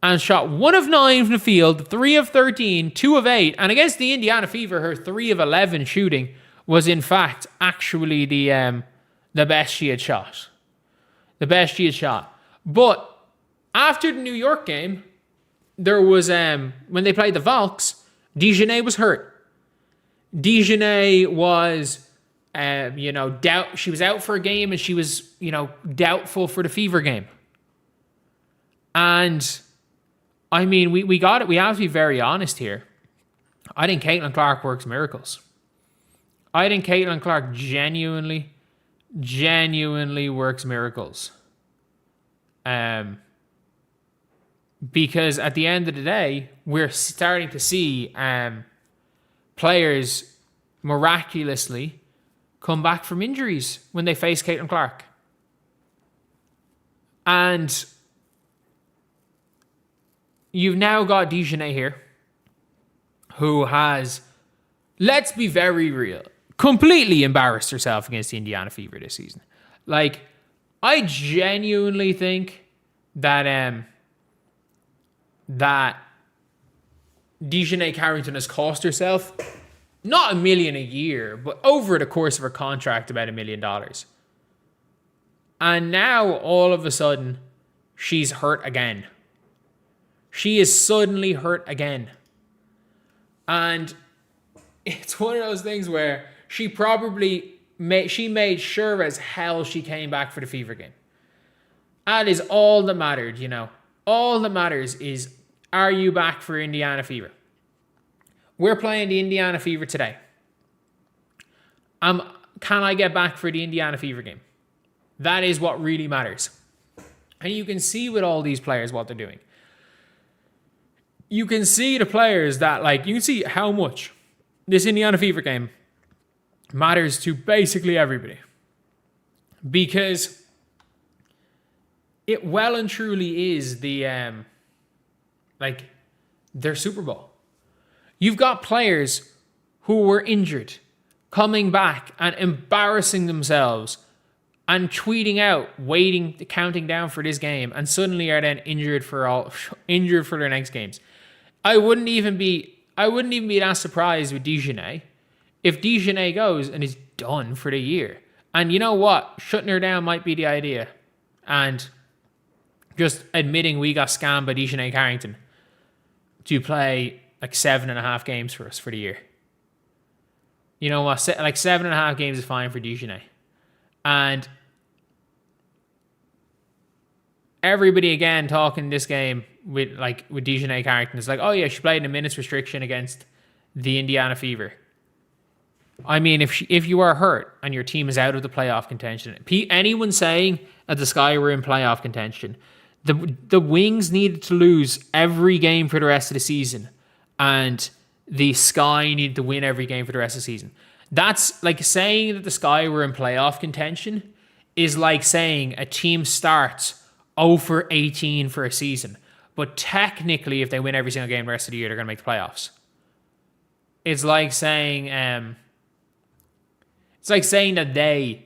and shot 1 of 9 from the field, 3 of 13, 2 of 8. And against the Indiana Fever, her 3 of 11 shooting was in fact actually the best she had shot. The best she had shot. But after the New York game, there was, when they played the Valks, Dejanay was hurt. Dejanay was, she was out for a game, and she was, doubtful for the Fever game. And, I mean, we got it. We have to be very honest here. I think Caitlin Clark works miracles. I think Caitlin Clark genuinely works miracles. Because at the end of the day, we're starting to see players miraculously come back from injuries when they face Caitlin Clark. And you've now got Dejanay here, who has, let's be very real, completely embarrassed herself against the Indiana Fever this season. Like, I genuinely think that Dejanay Carrington has cost herself not $1 million a year, but over the course of her contract, about $1 million. And now, all of a sudden, she's hurt again. She is suddenly hurt again. And it's one of those things where she made sure as hell she came back for the Fever game. That is all that mattered, All that matters is, are you back for Indiana Fever? We're playing the Indiana Fever today. Can I get back for the Indiana Fever game? That is what really matters. And you can see with all these players what they're doing. You can see the players that, you can see how much this Indiana Fever game matters to basically everybody. Because it well and truly is their Super Bowl. You've got players who were injured coming back and embarrassing themselves and tweeting out, counting down for this game, and suddenly are then injured for their next games. I wouldn't even be that surprised with Dejanay if Dejanay goes and is done for the year. And you know what? Shutting her down might be the idea. And just admitting we got scammed by Dejanay Carrington to play like 7.5 games for us for the year. You know what? Like 7.5 games is fine for Dejanay. And everybody again talking this game with Dejanay Carrington is like, oh yeah, she played in a minutes restriction against the Indiana Fever. I mean, if you are hurt and your team is out of the playoff contention, anyone saying that the Sky were in playoff contention, the Wings needed to lose every game for the rest of the season, and the Sky needed to win every game for the rest of the season. That's like saying that the Sky were in playoff contention is like saying a team starts 0 for 18 for a season, but technically if they win every single game the rest of the year, they're going to make the playoffs. It's like saying that they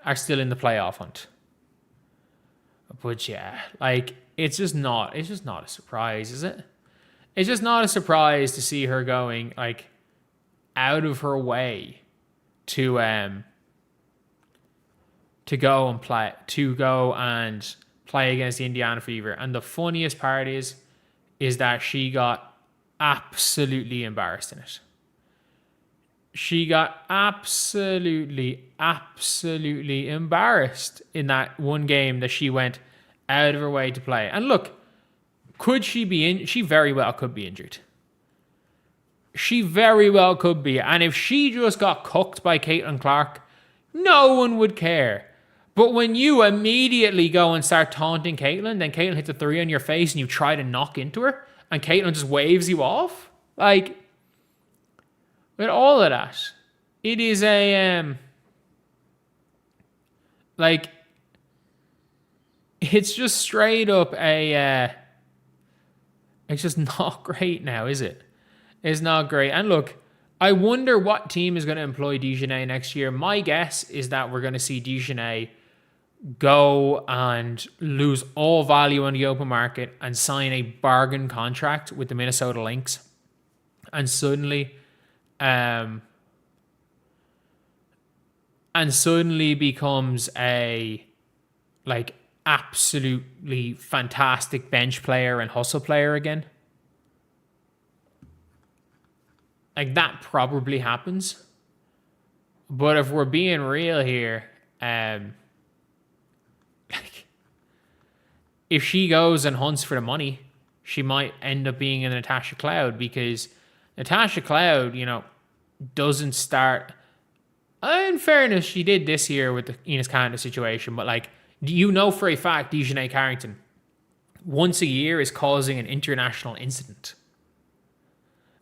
are still in the playoff hunt. But yeah, like it's just not a surprise, is it? It's just not a surprise to see her going like out of her way to go and play against the Indiana Fever. And the funniest part is that she got absolutely embarrassed in it. She got absolutely embarrassed in that one game that she went out of her way to play. And look, could she be in? She very well could be injured. She very well could be. And if she just got cooked by Caitlin Clark, no one would care. But when you immediately go and start taunting Caitlin, then Caitlin hits a 3 on your face and you try to knock into her, and Caitlin just waves you off, like, with all of that, it is it's just straight up it's just not great now, is it? It's not great. And look, I wonder what team is going to employ Dejanay next year. My guess is that we're going to see Dejanay go and lose all value on the open market and sign a bargain contract with the Minnesota Lynx. And suddenly becomes a like absolutely fantastic bench player and hustle player again. Like that probably happens. But if we're being real here, like if she goes and hunts for the money, she might end up being a Natasha Cloud, because Natasha Cloud, you know, doesn't start. In fairness, she did this year with the Enos Canada situation, but like, you know for a fact Dejanay Carrington once a year is causing an international incident.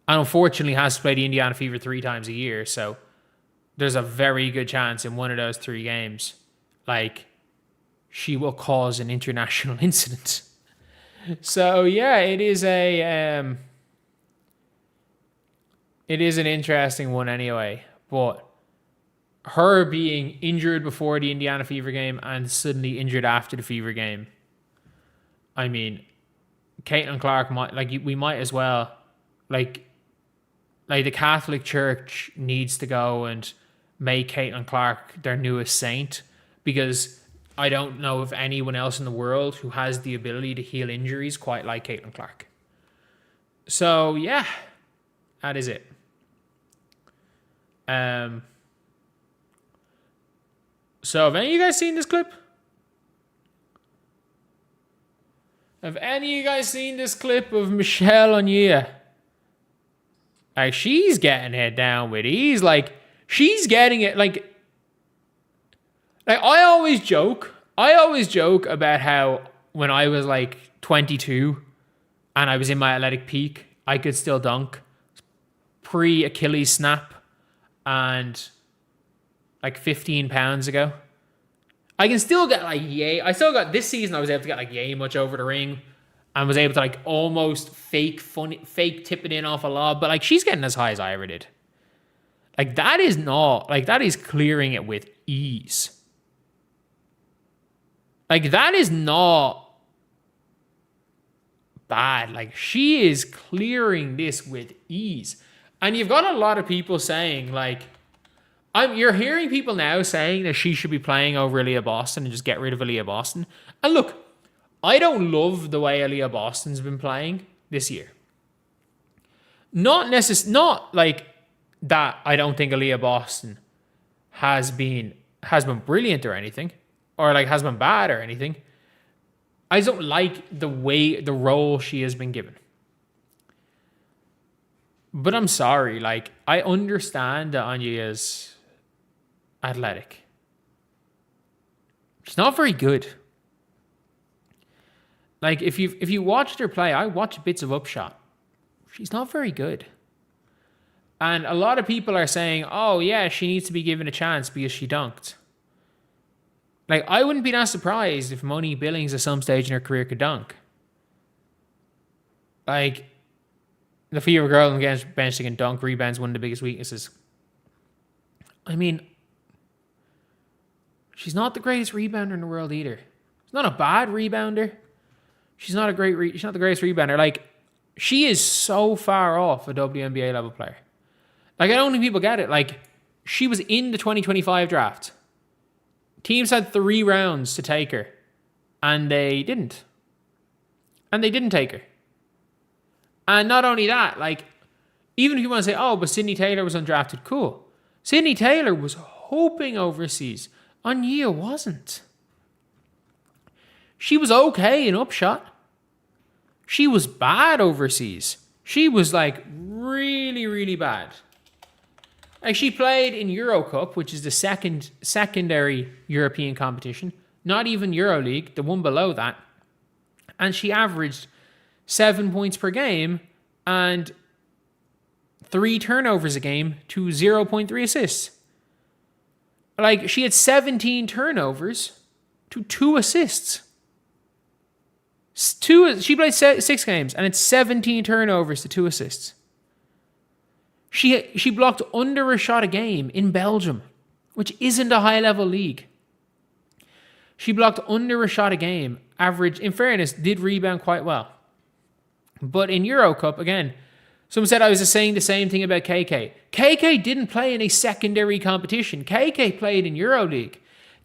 And unfortunately has to play the Indiana Fever 3 times a year, so there's a very good chance in one of those 3 games, like, she will cause an international incident. So yeah, it is an interesting one anyway. But her being injured before the Indiana Fever game and suddenly injured after the Fever game, I mean, Caitlin Clark we might as well, like the Catholic Church needs to go and make Caitlin Clark their newest saint, because I don't know of anyone else in the world who has the ability to heal injuries quite like Caitlin Clark. So yeah, that is it. So have any of you guys seen this clip? Have any of you guys seen this clip of Michelle Onyea? Like, she's getting it down with ease. Like, she's getting it. Like I always joke about how when I was like 22 and I was in my athletic peak, I could still dunk pre-Achilles snap and like 15 pounds ago. I can still get like yay. I still got this season. I was able to get like yay much over the ring and was able to like almost fake tip it in off a lob. But like, she's getting as high as I ever did. Like, that is not, like, that is clearing it with ease. Like, that is not bad. Like, she is clearing this with ease. And you've got a lot of people saying, like, you're hearing people now saying that she should be playing over Aaliyah Boston and just get rid of Aaliyah Boston. And look, I don't love the way Aaliyah Boston's been playing this year. Not like that I don't think Aaliyah Boston has been brilliant or anything, or like has been bad or anything. I just don't like the role she has been given. But I'm sorry, like, I understand that Anya is athletic. She's not very good. Like, if you watched her play, I watched bits of Upshot. She's not very good. And a lot of people are saying, oh yeah, she needs to be given a chance because she dunked. Like, I wouldn't be that surprised if Monique Billings at some stage in her career could dunk. Like, the fear of a girl against bench that can dunk, rebounds, one of the biggest weaknesses. I mean, she's not the greatest rebounder in the world either. She's not a bad rebounder. She's not the greatest rebounder. Like, she is so far off a WNBA level player. Like, I don't think people get it. Like, she was in the 2025 draft. Teams had 3 rounds to take her, and they didn't. And they didn't take her. And not only that, like, even if you want to say, oh, but Sydney Taylor was undrafted, cool. Sydney Taylor was hoping overseas. Anya wasn't. She was okay in Upshot. She was bad overseas. She was, like, really, really bad. Like, she played in Eurocup, which is the secondary European competition. Not even EuroLeague, the one below that. And she averaged 7 points per game and 3 turnovers a game to 0.3 assists. Like, she had 17 turnovers to 2 assists. She played 6 games and it's 17 turnovers to 2 assists. She blocked under a shot a game in Belgium, which isn't a high-level league. She blocked under a shot a game, average, in fairness, did rebound quite well. But in Eurocup, again, someone said I was saying the same thing about KK. KK didn't play in a secondary competition. KK played in EuroLeague.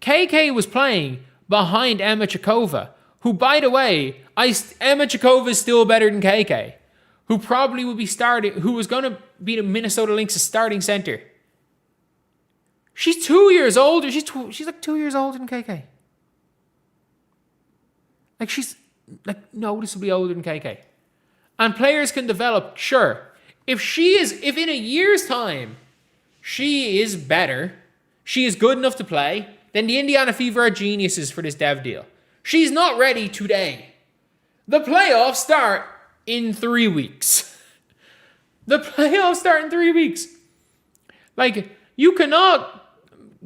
KK was playing behind Emma Chikova, who, by the way, Emma Chikova is still better than KK, who probably would be starting, who was going to be the Minnesota Lynx' starting center. She's 2 years older. She's like 2 years older than KK. Like, she's like noticeably older than KK. And players can develop, sure. If in a year's time, she is better, she is good enough to play, then the Indiana Fever are geniuses for this dev deal. She's not ready today. The playoffs start in 3 weeks. The playoffs start in 3 weeks. Like, you cannot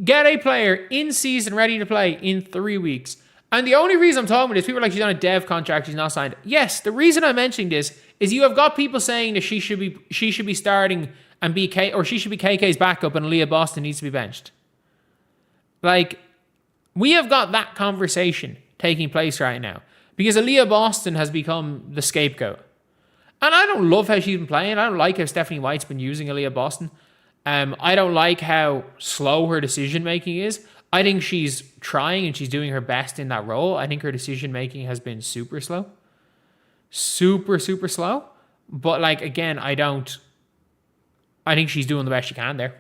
get a player in season ready to play in 3 weeks. And the only reason I'm talking about this, people are like, she's on a dev contract, she's not signed. Yes, the reason I'm mentioning this is you have got people saying that she should be starting and she should be KK's backup and Aaliyah Boston needs to be benched. Like, we have got that conversation taking place right now because Aaliyah Boston has become the scapegoat. And I don't love how she's been playing. I don't like how Stephanie White's been using Aaliyah Boston. I don't like how slow her decision-making is. I think she's trying and she's doing her best in that role. I think her decision-making has been super slow. Super, super slow. But, like, again, I think she's doing the best she can there.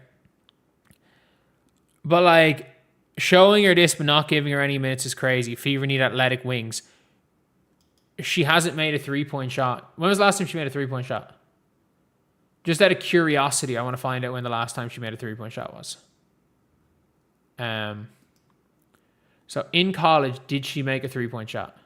But, like, showing her this but not giving her any minutes is crazy. Fever need athletic wings. She hasn't made a 3-point shot. When was the last time she made a 3-point shot? Just out of curiosity, I want to find out when the last time she made a 3-point shot was. So in college, did she make a 3-point shot?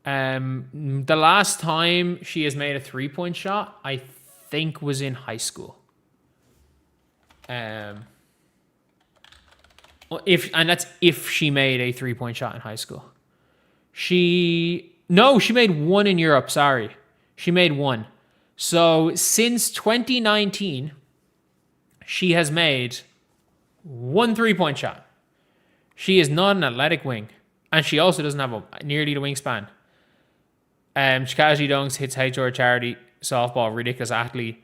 The last time she has made a 3-point shot, I think, was in high school. That's if she made a 3-point shot in high school. She made one in Europe. Sorry, she made one. So since 2019, she has made 1 3-point shot. She is not an athletic wing. And she also doesn't have nearly the wingspan. She casually dunks, hits HR charity, softball, ridiculous athlete.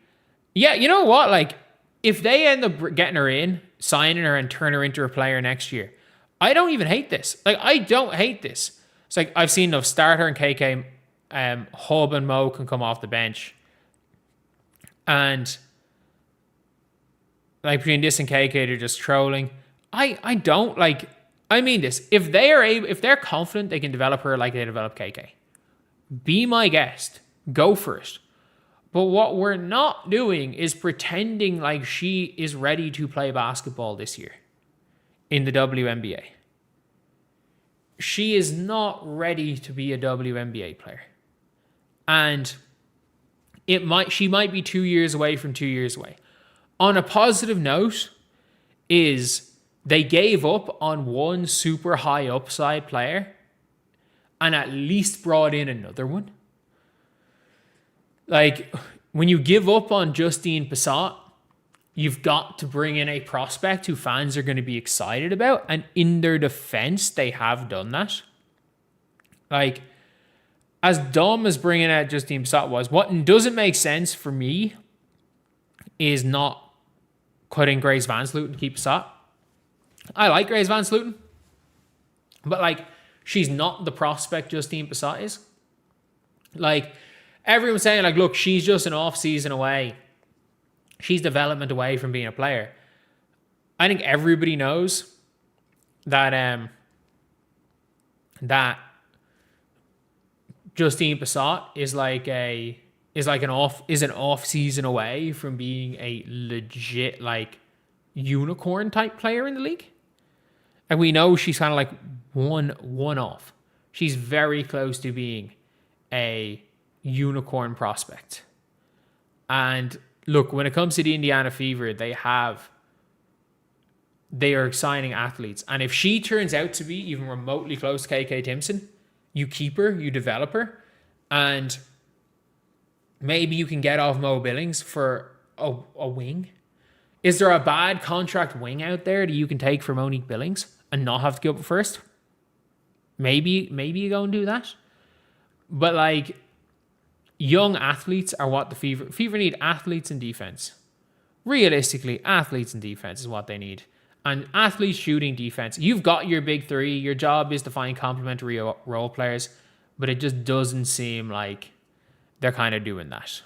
Yeah, you know what? Like, if they end up getting her in, signing her, and turn her into a player next year, I don't even hate this. Like, I don't hate this. It's like, I've seen enough starter and KK, Hub and Mo can come off the bench. And, like, between this and KK, they're just trolling. I don't, like, I mean this. If they're confident they can develop her like they develop KK, be my guest. Go for it. But what we're not doing is pretending like she is ready to play basketball this year in the WNBA. She is not ready to be a WNBA player. And she might be 2 years away from 2 years away. On a positive note is they gave up on one super high upside player and at least brought in another one. Like, when you give up on Justine Passat, you've got to bring in a prospect who fans are going to be excited about. And in their defense, they have done that. Like, as dumb as bringing out Justine Passat was, what doesn't make sense for me is not cutting Grace VanSlooten and keep Passat. I like Grace VanSlooten, but like, she's not the prospect Justine Passat is. Like, everyone's saying, like, look, she's just an off season away. She's development away from being a player. I think everybody knows that that Justine Passat is an off season away from being a legit, like, unicorn type player in the league. And we know she's kind of like one off. She's very close to being a unicorn prospect. And look, when it comes to the Indiana Fever, they are signing athletes. And if she turns out to be even remotely close to KK Timpson, you keep her, you develop her, and maybe you can get off Mo Billings for a wing. Is there a bad contract wing out there that you can take for Monique Billings and not have to go up first? Maybe you go and do that. But like, young athletes are what the Fever need. Athletes and defense. Realistically, athletes and defense is what they need. And athletes shooting defense. You've got your big three. Your job is to find complementary role players. But it just doesn't seem like they're kind of doing that.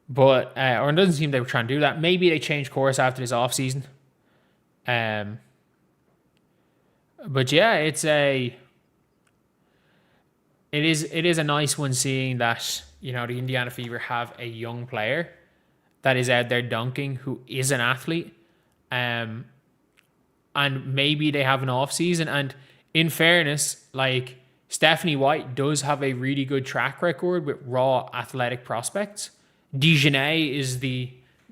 But, or it doesn't seem they were trying to do that. Maybe they changed course after this offseason. But yeah, it is a nice one seeing that, you know, the Indiana Fever have a young player that is out there dunking who is an athlete. And maybe they have an off season. And in fairness, like, Stephanie White does have a really good track record with raw athletic prospects. Dejanay is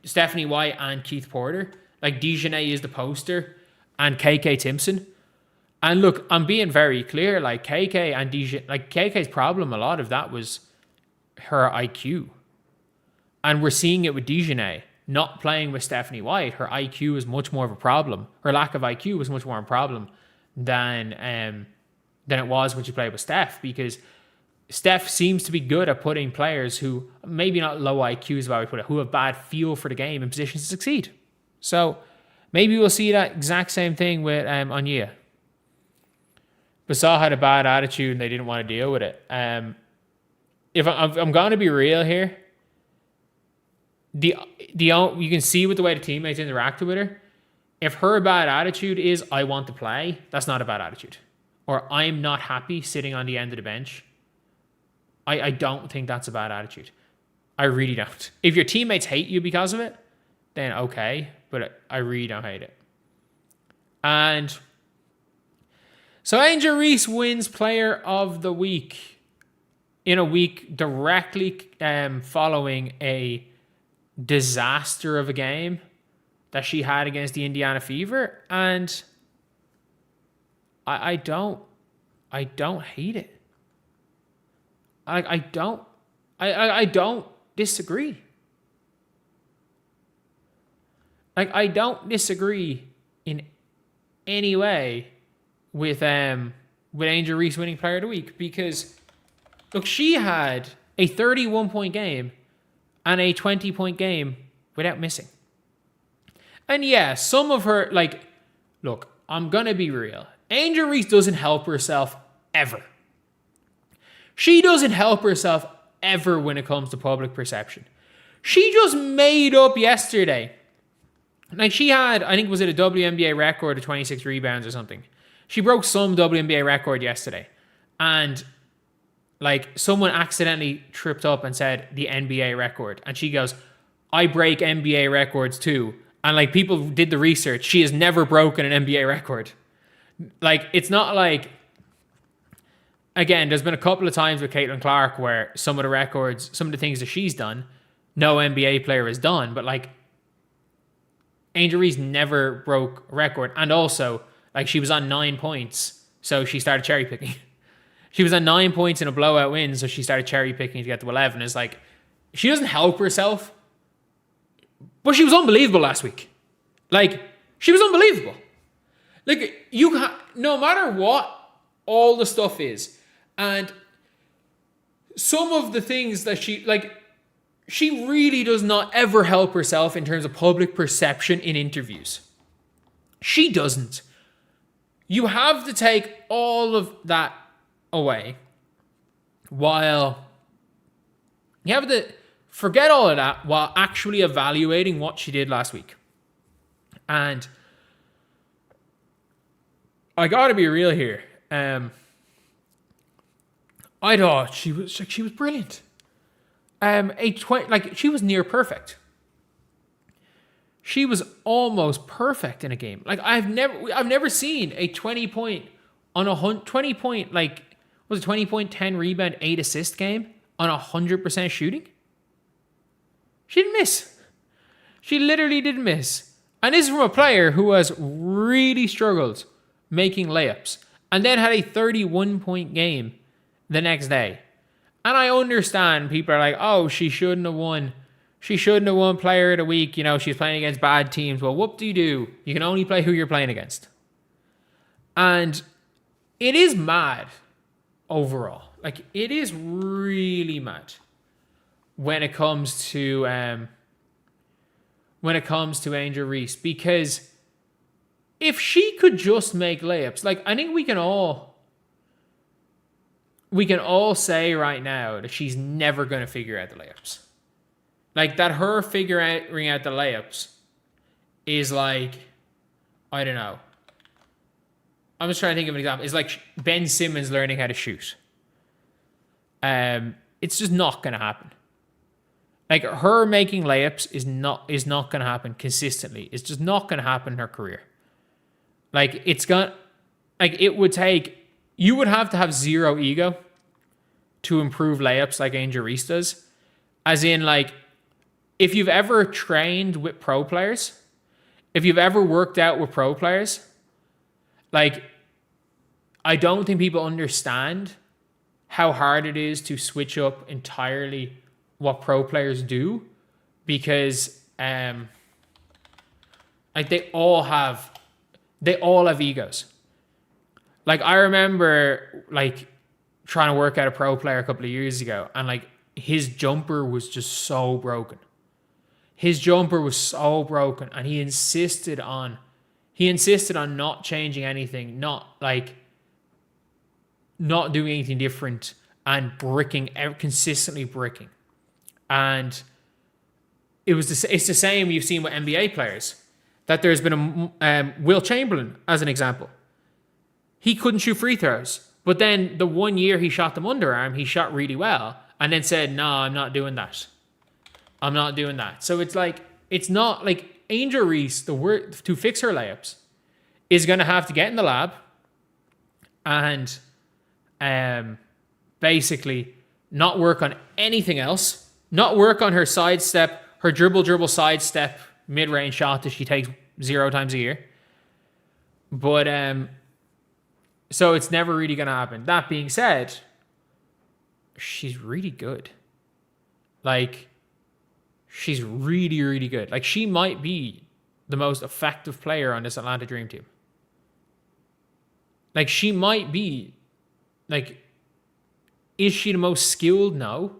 Stephanie White and Keith Porter. Like, Dejanay is the poster, and KK Timpson. And look, I'm being very clear, like, KK and Dejanay, like, KK's problem, a lot of that was her IQ. And we're seeing it with Dejanay. Not playing with Stephanie White, her IQ is much more of a problem. Her lack of IQ was much more of a problem than it was when she played with Steph, because Steph seems to be good at putting players who, maybe not low IQ is how we put it, who have bad feel for the game in positions to succeed. So maybe we'll see that exact same thing with Anya. Basal had a bad attitude and they didn't want to deal with it. If I'm going to be real here, you can see with the way the teammates interacted with her, if her bad attitude is, I want to play, that's not a bad attitude. Or I'm not happy sitting on the end of the bench. I don't think that's a bad attitude. I really don't. If your teammates hate you because of it, then okay, but I really don't hate it. And so Angel Reese wins Player of the Week in a week directly following a disaster of a game that she had against the Indiana Fever, and I don't hate it. I don't disagree. Like, I don't disagree in any way with Angel Reese winning Player of the Week, because look, she had a 31-point game and a 20-point game without missing. And yeah, some of her, like, look, I'm gonna be real. Angel Reese doesn't help herself ever. She doesn't help herself ever when it comes to public perception. She just made up yesterday. Like, she had, I think, was it a WNBA record of 26 rebounds or something? She broke some WNBA record yesterday. And, like, someone accidentally tripped up and said the NBA record. And she goes, I break NBA records too. And, like, people did the research. She has never broken an NBA record. Like, it's not like... Again, there's been a couple of times with Caitlin Clark where some of the records, some of the things that she's done, no NBA player has done. But, like, Angel Reese never broke a record. And also, like, she was on 9 points, so she started cherry picking. She was on 9 points in a blowout win, so she started cherry picking to get to 11. It's like, she doesn't help herself, but she was unbelievable last week. Like, she was unbelievable. Like, no matter what all the stuff is, and some of the things that she, like, she really does not ever help herself in terms of public perception in interviews. She doesn't. You have to take all of that away while you have to forget all of that while actually evaluating what she did last week. And I gotta be real here. I thought she was brilliant. She was near perfect. She was almost perfect in a game. Like, I've never seen a 20 point, like, was it 20 point, 10 rebound, 8 assist game on 100% shooting? She didn't miss. She literally didn't miss. And this is from a player who has really struggled making layups and then had a 31-point game the next day. And I understand people are like, oh, she shouldn't have won. She shouldn't have won Player of the Week. You know, she's playing against bad teams. Well, whoop-de-doo. You can only play who you're playing against. And it is mad overall. Like, it is really mad when it comes to Angel Reese, because if she could just make layups, like, I think we can all say right now that she's never going to figure out the layups. Like, that her figuring out the layups is like, I don't know. I'm just trying to think of an example. It's like Ben Simmons learning how to shoot. It's just not going to happen. Like, her making layups is not going to happen consistently. It's just not going to happen in her career. Like, you would have to have zero ego to improve layups like Angel Reese does. As in, like, if you've ever trained with pro players, if you've ever worked out with pro players, like, I don't think people understand how hard it is to switch up entirely what pro players do, because like, they all have egos. Like, I remember, like, trying to work out a pro player a couple of years ago, and, like, his jumper was just so broken. His jumper was so broken, and he insisted on not changing anything, not doing anything different, and consistently bricking. And it's the same you've seen with NBA players. That there's been a Will Chamberlain as an example. He couldn't shoot free throws, but then the 1 year he shot them underarm, he shot really well, and then said, "No, I'm not doing that. I'm not doing that." So it's like, it's not like Angel Reese, to fix her layups, is going to have to get in the lab and basically not work on anything else, not work on her sidestep, her dribble sidestep mid-range shot that she takes 0 times a year. But so it's never really going to happen. That being said, she's really good. Like, she's really, really good. Like, she might be the most effective player on this Atlanta Dream team. Like, she might be, like, is she the most skilled? No.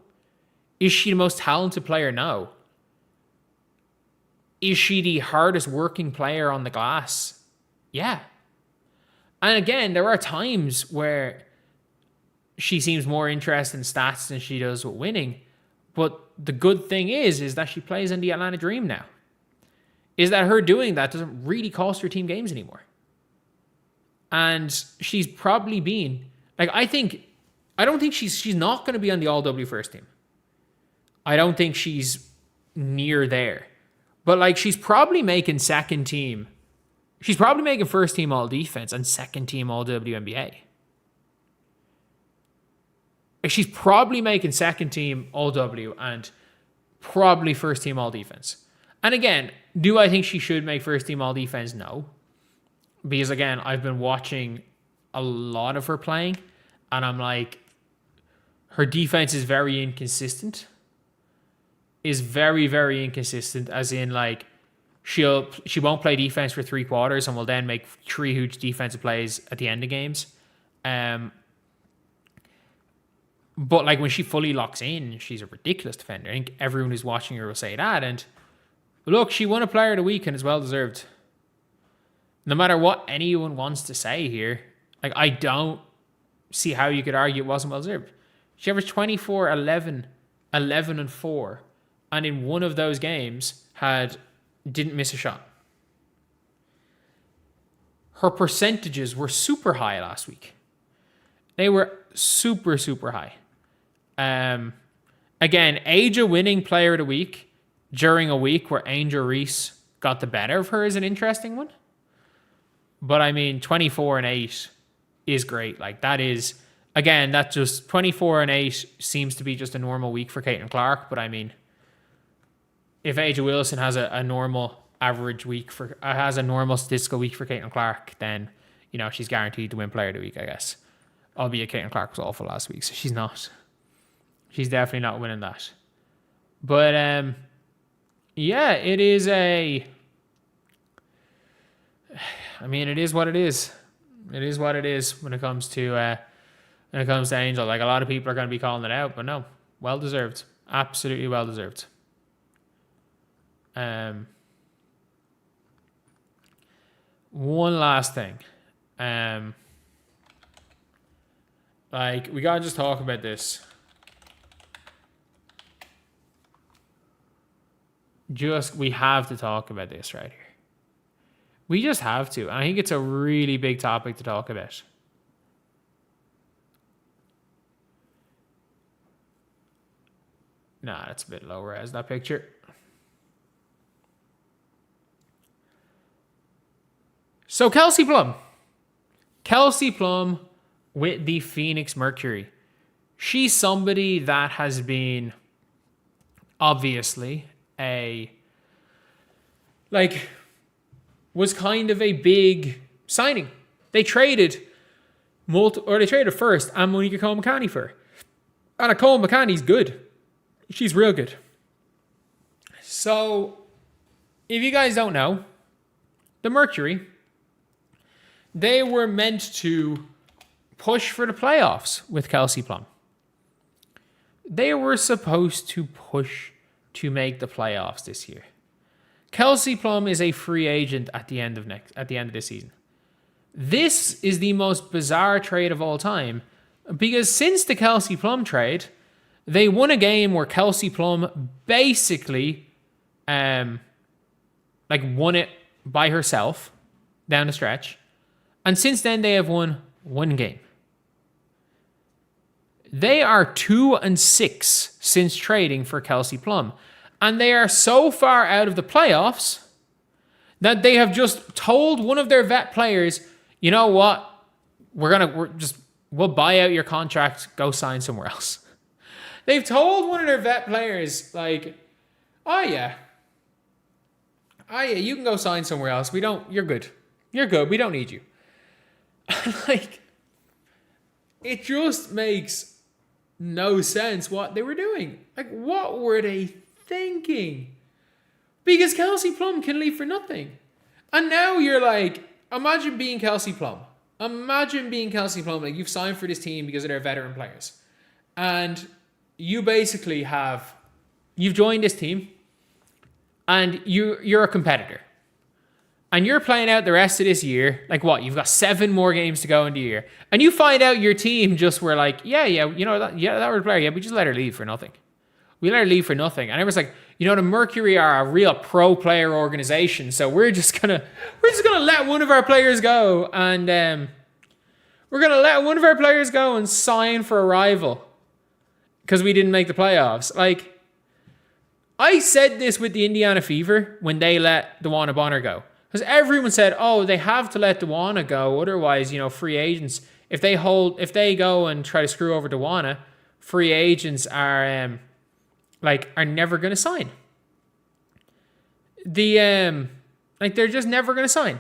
Is she the most talented player? No. Is she the hardest working player on the glass? Yeah. And again, there are times where she seems more interested in stats than she does with winning. But the good thing is that she plays in the Atlanta Dream now. Is that her doing that doesn't really cost her team games anymore. And she's probably been, like, I don't think she's not going to be on the All-W first team. I don't think she's near there. But, like, she's probably making second team. She's probably making first team All-Defense and second team All-WNBA. Like, she's probably making second team All-W and probably first team All-Defense. And again, do I think she should make first team All-Defense? No. Because, again, I've been watching a lot of her playing, and I'm like, her defense is very inconsistent. Is very, very inconsistent, as in, like, she won't play defense for 3 quarters and will then make 3 huge defensive plays at the end of games. But, like, when she fully locks in, she's a ridiculous defender. I think everyone who's watching her will say that. And look, she won a Player of the Week and it's well deserved. No matter what anyone wants to say here, like, I don't see how you could argue it wasn't well deserved. She averaged 24, 11, 11, and 4. And in one of those games didn't miss a shot. Her percentages were super high last week. They were super, super high. Again, Aja winning Player of the Week during a week where Angel Reese got the better of her is an interesting one. But I mean, 24 and 8 is great. Like, that is, again, that just 24 and 8 seems to be just a normal week for Caitlin Clark. But I mean, if Aja Wilson has a normal average week has a normal statistical week for Caitlin Clark, then, you know, she's guaranteed to win Player of the Week, I guess. Albeit Caitlin Clark was awful last week, so she's not. She's definitely not winning that. But yeah, it is it is what it is. It is what it is when it comes to Angel. Like, a lot of people are going to be calling it out, but no, well deserved, absolutely well deserved. One last thing, like, we gotta just talk about this. We have to talk about this right here. We just have to. I think it's a really big topic to talk about. Nah, that's a bit low res, that picture. So Kelsey Plum with the Phoenix Mercury. She's somebody that has been obviously was kind of a big signing. They traded first and Monica Cole-McCanny for her. And Cole-McCanny's good. She's real good. So, if you guys don't know, the Mercury, they were meant to push for the playoffs with Kelsey Plum. They were supposed to push to make the playoffs this year. Kelsey Plum is a free agent at the end of this season. This is the most bizarre trade of all time, because since the Kelsey Plum trade, they won a game where Kelsey Plum basically won it by herself down the stretch. And since then, they have won one game. They are 2-6 since trading for Kelsey Plum. And they are so far out of the playoffs that they have just told one of their vet players, you know what? We'll buy out your contract, go sign somewhere else. They've told one of their vet players, like, oh yeah, you can go sign somewhere else. You're good. We don't need you. Like, it just makes no sense what they were doing. Like, what were they thinking? Because Kelsey Plum can leave for nothing. And now you're like, imagine being Kelsey Plum. Like, you've signed for this team because of their veteran players. And you basically you've joined this team and you're a competitor. And you're playing out the rest of this year. Like what? You've got 7 more games to go in the year. And you find out your team just were like, that was a player. Yeah, we just let her leave for nothing. And it was like, the Mercury are a real pro player organization. So we're just gonna let one of our players go. And we're going to let one of our players go and sign for a rival. Because we didn't make the playoffs. Like, I said this with the Indiana Fever when they let Dewanna Bonner go. Because everyone said, they have to let Dewanna go. Otherwise, free agents, if they go and try to screw over Dewanna, free agents are never going to sign. They're just never going to sign.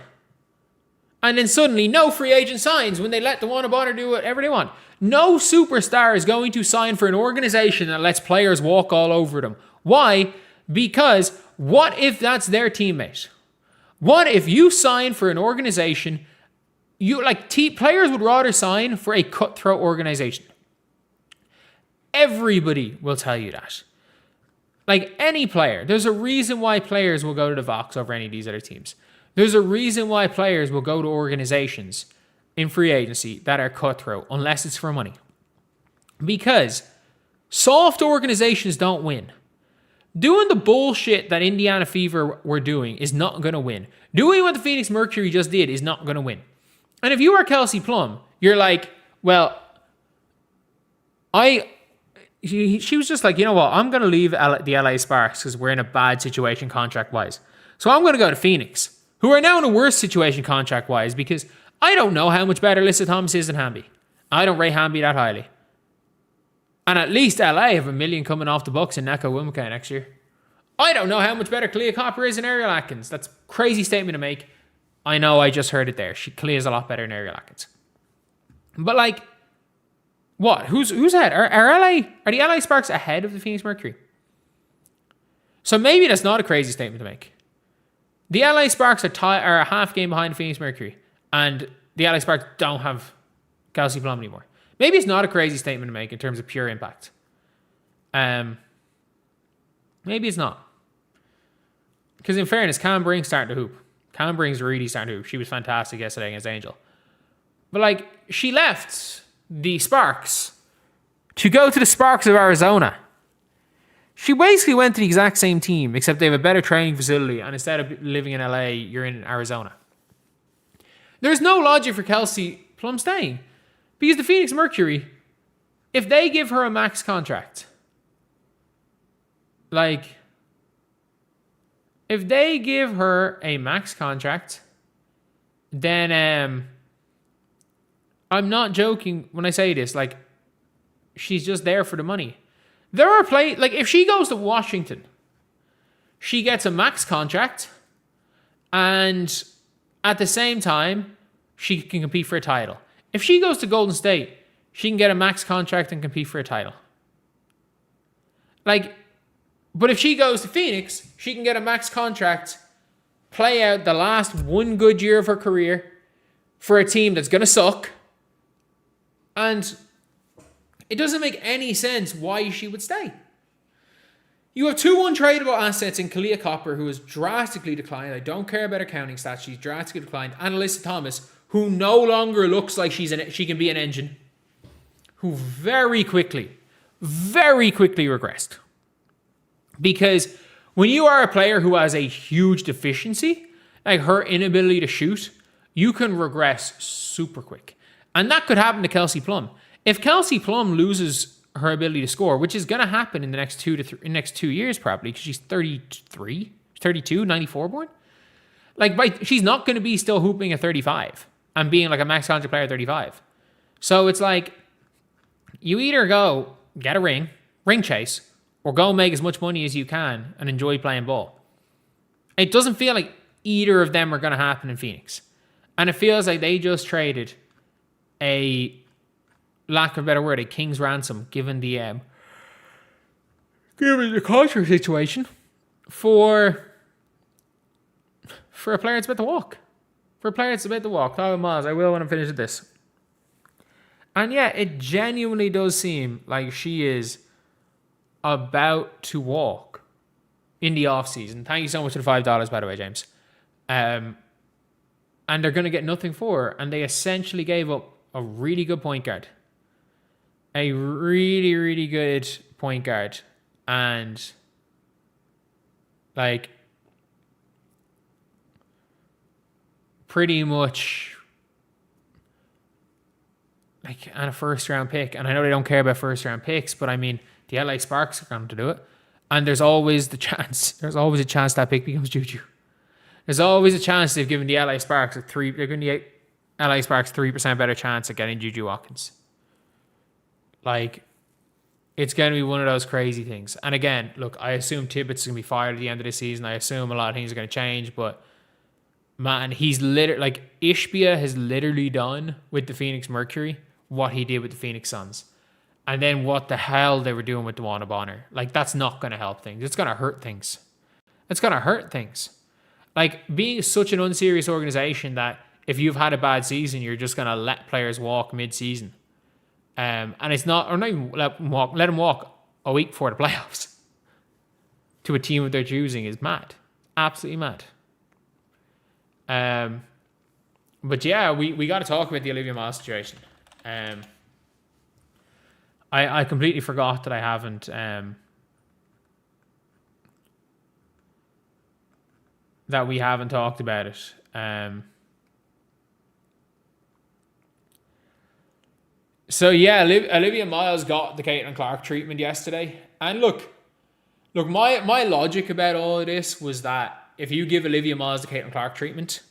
And then suddenly, no free agent signs when they let Dewanna Bonner do whatever they want. No superstar is going to sign for an organization that lets players walk all over them. Why? Because what if that's their teammate? What if you sign for an organization, players would rather sign for a cutthroat organization. Everybody will tell you that. Like any player, there's a reason why players will go to the Vox over any of these other teams. There's a reason why players will go to organizations in free agency that are cutthroat, unless it's for money. Because soft organizations don't win. Doing the bullshit that Indiana Fever were doing is not going to win. Doing what the Phoenix Mercury just did is not going to win. And if you are Kelsey Plum, you're like, well, she was just like, you know what? I'm going to leave the LA Sparks because we're in a bad situation contract-wise. So I'm going to go to Phoenix, who are now in a worse situation contract-wise because I don't know how much better Alyssa Thomas is than Hamby. I don't rate Hamby that highly. And at least LA have $1 million coming off the books in Neko Wumaka next year. I don't know how much better Kalia Copper is than Ariel Atkins. That's a crazy statement to make. I know, I just heard it there. Kalia's a lot better than Ariel Atkins. But what? Who's ahead? Are the LA Sparks ahead of the Phoenix Mercury? So maybe that's not a crazy statement to make. The LA Sparks are a half game behind the Phoenix Mercury, and the LA Sparks don't have Kelsey Plum anymore. Maybe it's not a crazy statement to make in terms of pure impact. Maybe it's not. Because in fairness, Brink's starting to hoop. Brink's really starting to hoop. She was fantastic yesterday against Angel. But she left the Sparks to go to the Sparks of Arizona. She basically went to the exact same team, except they have a better training facility, and instead of living in LA, you're in Arizona. There's no logic for Kelsey Plum staying. Because the Phoenix Mercury, if they give her a max contract, then I'm not joking when I say this, she's just there for the money. There are if she goes to Washington, she gets a max contract, and at the same time, she can compete for a title. If she goes to Golden State, she can get a max contract and compete for a title. But if she goes to Phoenix, she can get a max contract, play out the last one good year of her career for a team that's going to suck. And it doesn't make any sense why she would stay. You have 2 untradeable assets in Kalia Copper, who has drastically declined. I don't care about her counting stats. She's drastically declined. And Alyssa Thomas, who no longer looks like she can be an engine, who very quickly regressed. Because when you are a player who has a huge deficiency, like her inability to shoot, you can regress super quick. And that could happen to Kelsey Plum. If Kelsey Plum loses her ability to score, which is going to happen in the next 2 years probably, because she's 33, 32, 94 born. She's not going to be still hooping at 35 and being a max contract player at 35. So it's you either go get a ring chase, or go make as much money as you can and enjoy playing ball. It doesn't feel like either of them are going to happen in Phoenix. And it feels like they just traded a, lack of a better word, a king's ransom, given the given the culture situation, for a player that's about to walk. For a player that's about to walk. 12 miles. I will when I'm finished with this. And yeah, it genuinely does seem like she is about to walk in the off season. Thank you so much for the $5, by the way, James. And they're going to get nothing for her. And they essentially gave up a really good point guard. A really, really good point guard. And like pretty much like on a first round pick. And I know they don't care about first round picks, but I mean the LA Sparks are going to do it. And there's always a chance that pick becomes Juju. There's always a chance they've given the LA Sparks they're giving the LA Sparks 3% better chance at getting Juju Watkins. Like, it's going to be one of those crazy things. And again, look, I assume Tippett's going to be fired at the end of the season. I assume a lot of things are going to change, but man, he's literally, like, Ishbia has literally done with the Phoenix Mercury what he did with the Phoenix Suns. And then what the hell they were doing with Dewanna Bonner. Like, that's not going to help things. It's going to hurt things. It's going to hurt things. Like, being such an unserious organization that if you've had a bad season, you're just going to let players walk mid-season. And it's not, or not even let them walk a week before the playoffs to a team of their choosing is mad. Absolutely mad. But yeah, we got to talk about the Olivia Miles situation. I completely forgot that I haven't that we haven't talked about it. So yeah, Olivia Miles got the Caitlin Clark treatment yesterday. And look, my logic about all of this was that if you give Olivia Miles the Caitlin Clark treatment,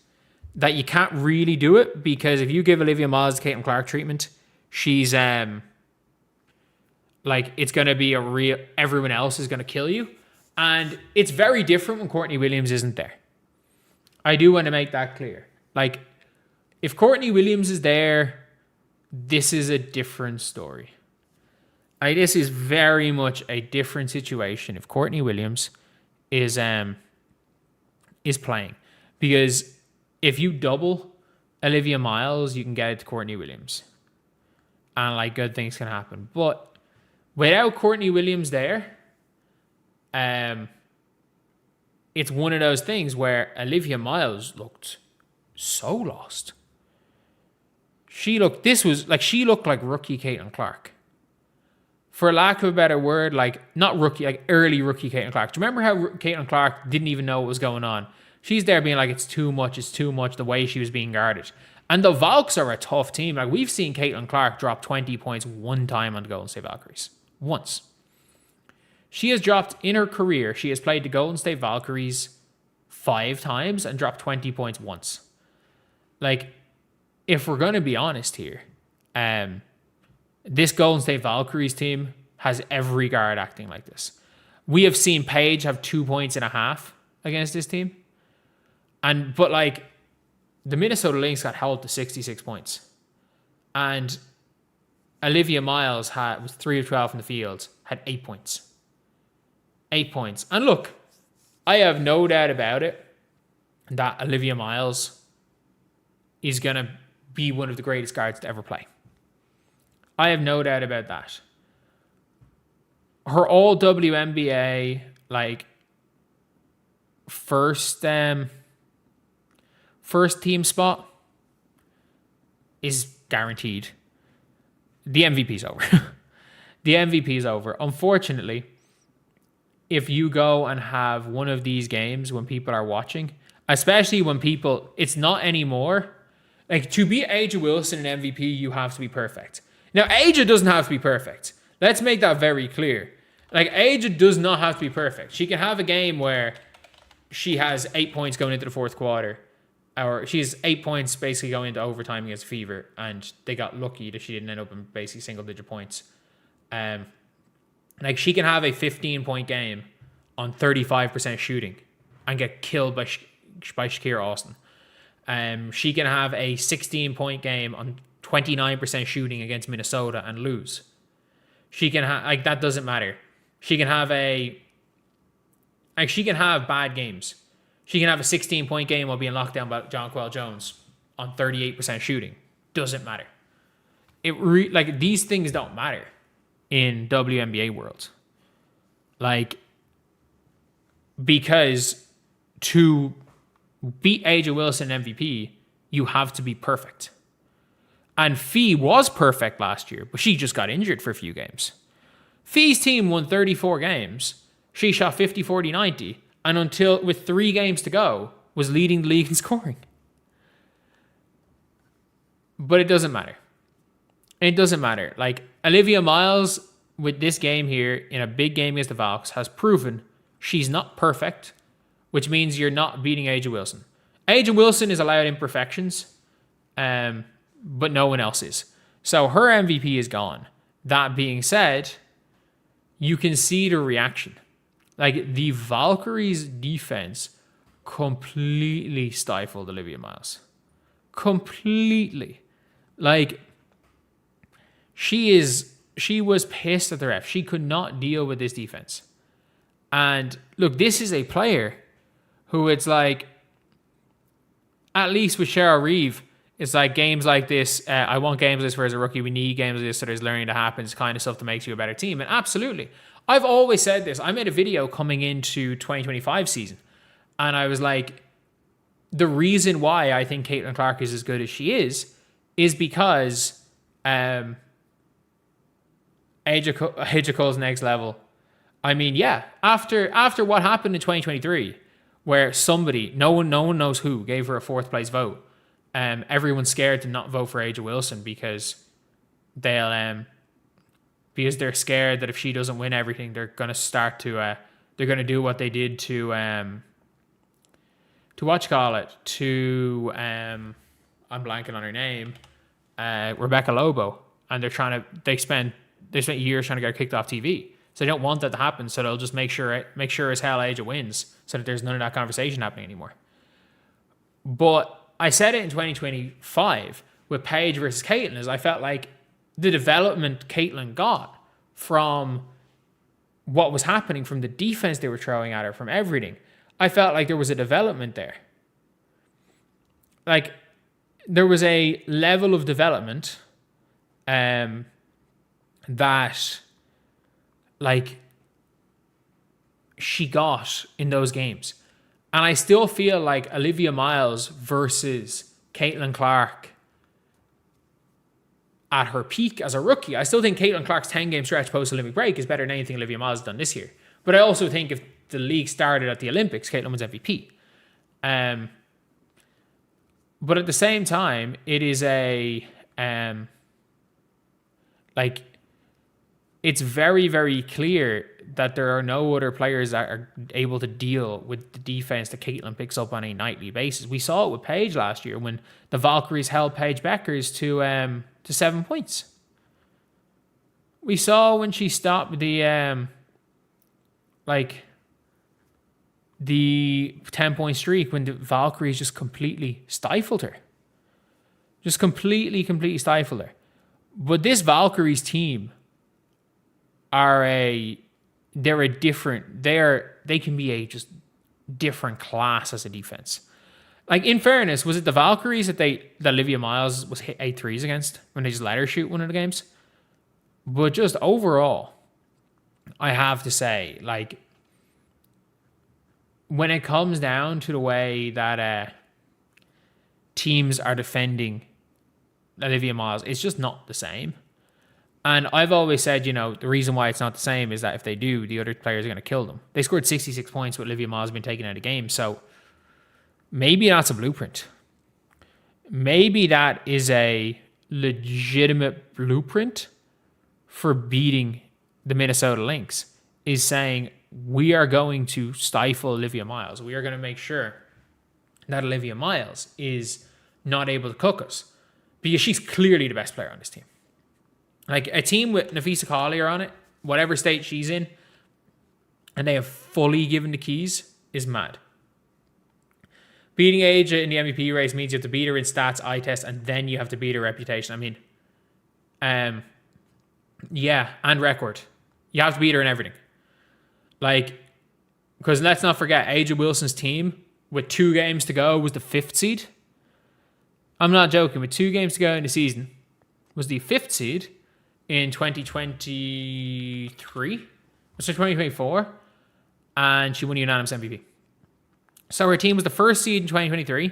that you can't really do it, because if you give Olivia Miles the Caitlin Clark treatment, she's like, it's going to be a real, everyone else is going to kill you. And it's very different when Courtney Williams isn't there. I do want to make that clear. Like, if Courtney Williams is there, this is a different story. This is very much a different situation if Courtney Williams is playing. Because if you double Olivia Miles, you can get it to Courtney Williams. And like, good things can happen. But without Courtney Williams there, it's one of those things where Olivia Miles looked so lost. She looked like rookie Caitlin Clark. For lack of a better word, like, not rookie, like early rookie Caitlin Clark. Do you remember how Caitlin Clark didn't even know what was going on? She's there being like, it's too much, the way she was being guarded. And the Valks are a tough team. Like, we've seen Caitlin Clark drop 20 points one time on the Golden State Valkyries. Once. She has dropped, in her career, she has played the Golden State Valkyries 5 times and dropped 20 points once. Like, if we're going to be honest here, this Golden State Valkyries team has every guard acting like this. We have seen Paige have 2.5 points against this team. But like, the Minnesota Lynx got held to 66 points. And Olivia Miles was 3 of 12 from the field, had 8 points. 8 points. And look, I have no doubt about it that Olivia Miles is going to be one of the greatest guards to ever play. I have no doubt about that. Her all WNBA, like, first team spot is guaranteed. The MVP's over. The MVP's over. Unfortunately, if you go and have one of these games when people are watching, especially when it's not anymore. Like, to beat Aja Wilson in MVP, you have to be perfect. Now, Aja doesn't have to be perfect. Let's make that very clear. Like, Aja does not have to be perfect. She can have a game where she has 8 points going into the fourth quarter. Or she has 8 points basically going into overtime against Fever. And they got lucky that she didn't end up in basically single-digit points. Like, she can have a 15-point game on 35% shooting and get killed by Shakira Austin. She can have a 16-point game on 29% shooting against Minnesota and lose. She can have, like, that doesn't matter. She can have she can have bad games. She can have a 16-point game while being locked down by Jonquel Jones on 38% shooting. Doesn't matter. These things don't matter in WNBA world. Because to beat Angel Wilson MVP, you have to be perfect. And Fee was perfect last year, but she just got injured for a few games. Fee's team won 34 games. She shot 50, 40, 90. And until with 3 games to go, was leading the league in scoring. But it doesn't matter. It doesn't matter. Olivia Miles, with this game here, in a big game against the Valks, has proven she's not perfect, which means you're not beating Angel Wilson. Angel Wilson is allowed imperfections, but no one else is. So her MVP is gone. That being said, you can see the reaction. The Valkyries defense completely stifled Olivia Miles. Completely. She was pissed at the ref. She could not deal with this defense. And look, this is a player who it's at least with Cheryl Reeve, it's games like this. I want games like this where as a rookie, we need games like this so there's learning to happen. It's kind of stuff that makes you a better team. And absolutely. I've always said this. I made a video coming into 2025 season. And I was the reason why I think Caitlin Clark is as good as she is because Aja Cole's next level. I mean, yeah, after what happened in 2023, where somebody, no one knows who, gave her a 4th place vote. Everyone's scared to not vote for Aja Wilson because they're scared that if she doesn't win everything, they're gonna start to they're gonna do what they did to I'm blanking on her name, Rebecca Lobo, and they spent years trying to get her kicked off TV. So they don't want that to happen. So they'll just make sure as hell Aja wins, so that there's none of that conversation happening anymore. But I said it in 2025 with Paige versus Caitlin, is I felt the development Caitlin got from what was happening, from the defense they were throwing at her, from everything. I felt there was a development there. There was a level of development that she got in those games. And I still feel Olivia Miles versus Caitlin Clark at her peak as a rookie. I still think Caitlin Clark's 10-game stretch post-Olympic break is better than anything Olivia Miles has done this year. But I also think if the league started at the Olympics, Caitlin was MVP. But at the same time, it is it's very, very clear that there are no other players that are able to deal with the defense that Caitlin picks up on a nightly basis. We saw it with Paige last year when the Valkyries held Paige Bueckers to 7 points. We saw when she stopped the 10-point streak when the Valkyries just completely stifled her. Just completely stifled her. But this Valkyries team they can be a just different class as a defense. In fairness, was it the Valkyries that Olivia Miles was hit 8 threes against when they just let her shoot one of the games? But just overall, I have to say, when it comes down to the way that teams are defending Olivia Miles, it's just not the same. And I've always said, the reason why it's not the same is that if they do, the other players are going to kill them. They scored 66 points with Olivia Miles being taken out of game. So maybe that's a blueprint. Maybe that is a legitimate blueprint for beating the Minnesota Lynx, is saying we are going to stifle Olivia Miles. We are going to make sure that Olivia Miles is not able to cook us, because she's clearly the best player on this team. A team with Nafisa Collier on it, whatever state she's in, and they have fully given the keys, is mad. Beating Aja in the MVP race means you have to beat her in stats, eye test, and then you have to beat her reputation. I mean, yeah, and record. You have to beat her in everything. Like, because let's not forget, AJ Wilson's team, with 2 games to go, was the 5th seed. I'm not joking. With 2 games to go in the season, was the 5th seed in 2023. So 2024. And she won unanimous MVP. So her team was the 1st seed in 2023.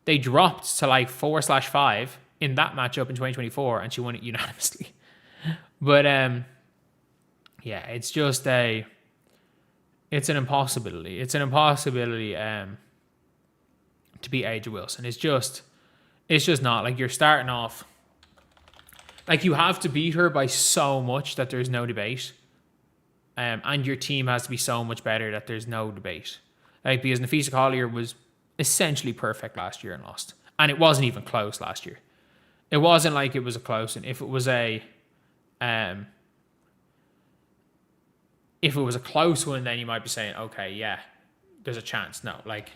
They dropped to like 4/5 in that matchup in 2024, and she won it unanimously. But yeah, it's just it's an impossibility. It's an impossibility to beat AJ Wilson. It's just not. Like, you're starting off, like, you have to beat her by so much that there's no debate. And your team has to be so much better that there's no debate. Like, because Nafisa Collier was essentially perfect last year and lost. And it wasn't even close last year. It wasn't like it was a close. And if it was a close one, then you might be saying, okay, yeah, there's a chance. No, like,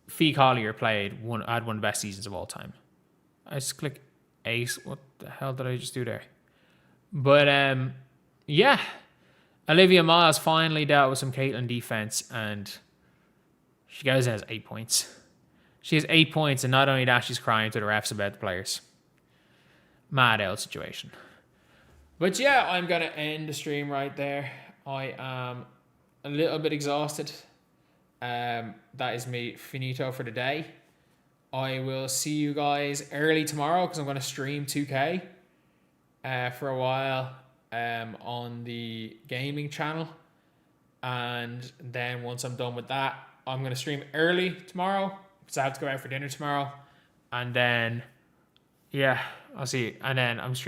Fee Collier had one of the best seasons of all time. I just click ace. What the hell did I just do there? But yeah, Olivia Miles finally dealt with some Caitlyn defense, and she goes and has 8 points. She has 8 points, and not only that, she's crying to the refs about the players. Mad L situation. But yeah, I'm going to end the stream right there. I am a little bit exhausted. That is me finito for the day. I will see you guys early tomorrow because I'm going to stream 2K for a while on the gaming channel. And then once I'm done with that, I'm going to stream early tomorrow because I have to go out for dinner tomorrow. And then, yeah, I'll see you. And then I'm streaming.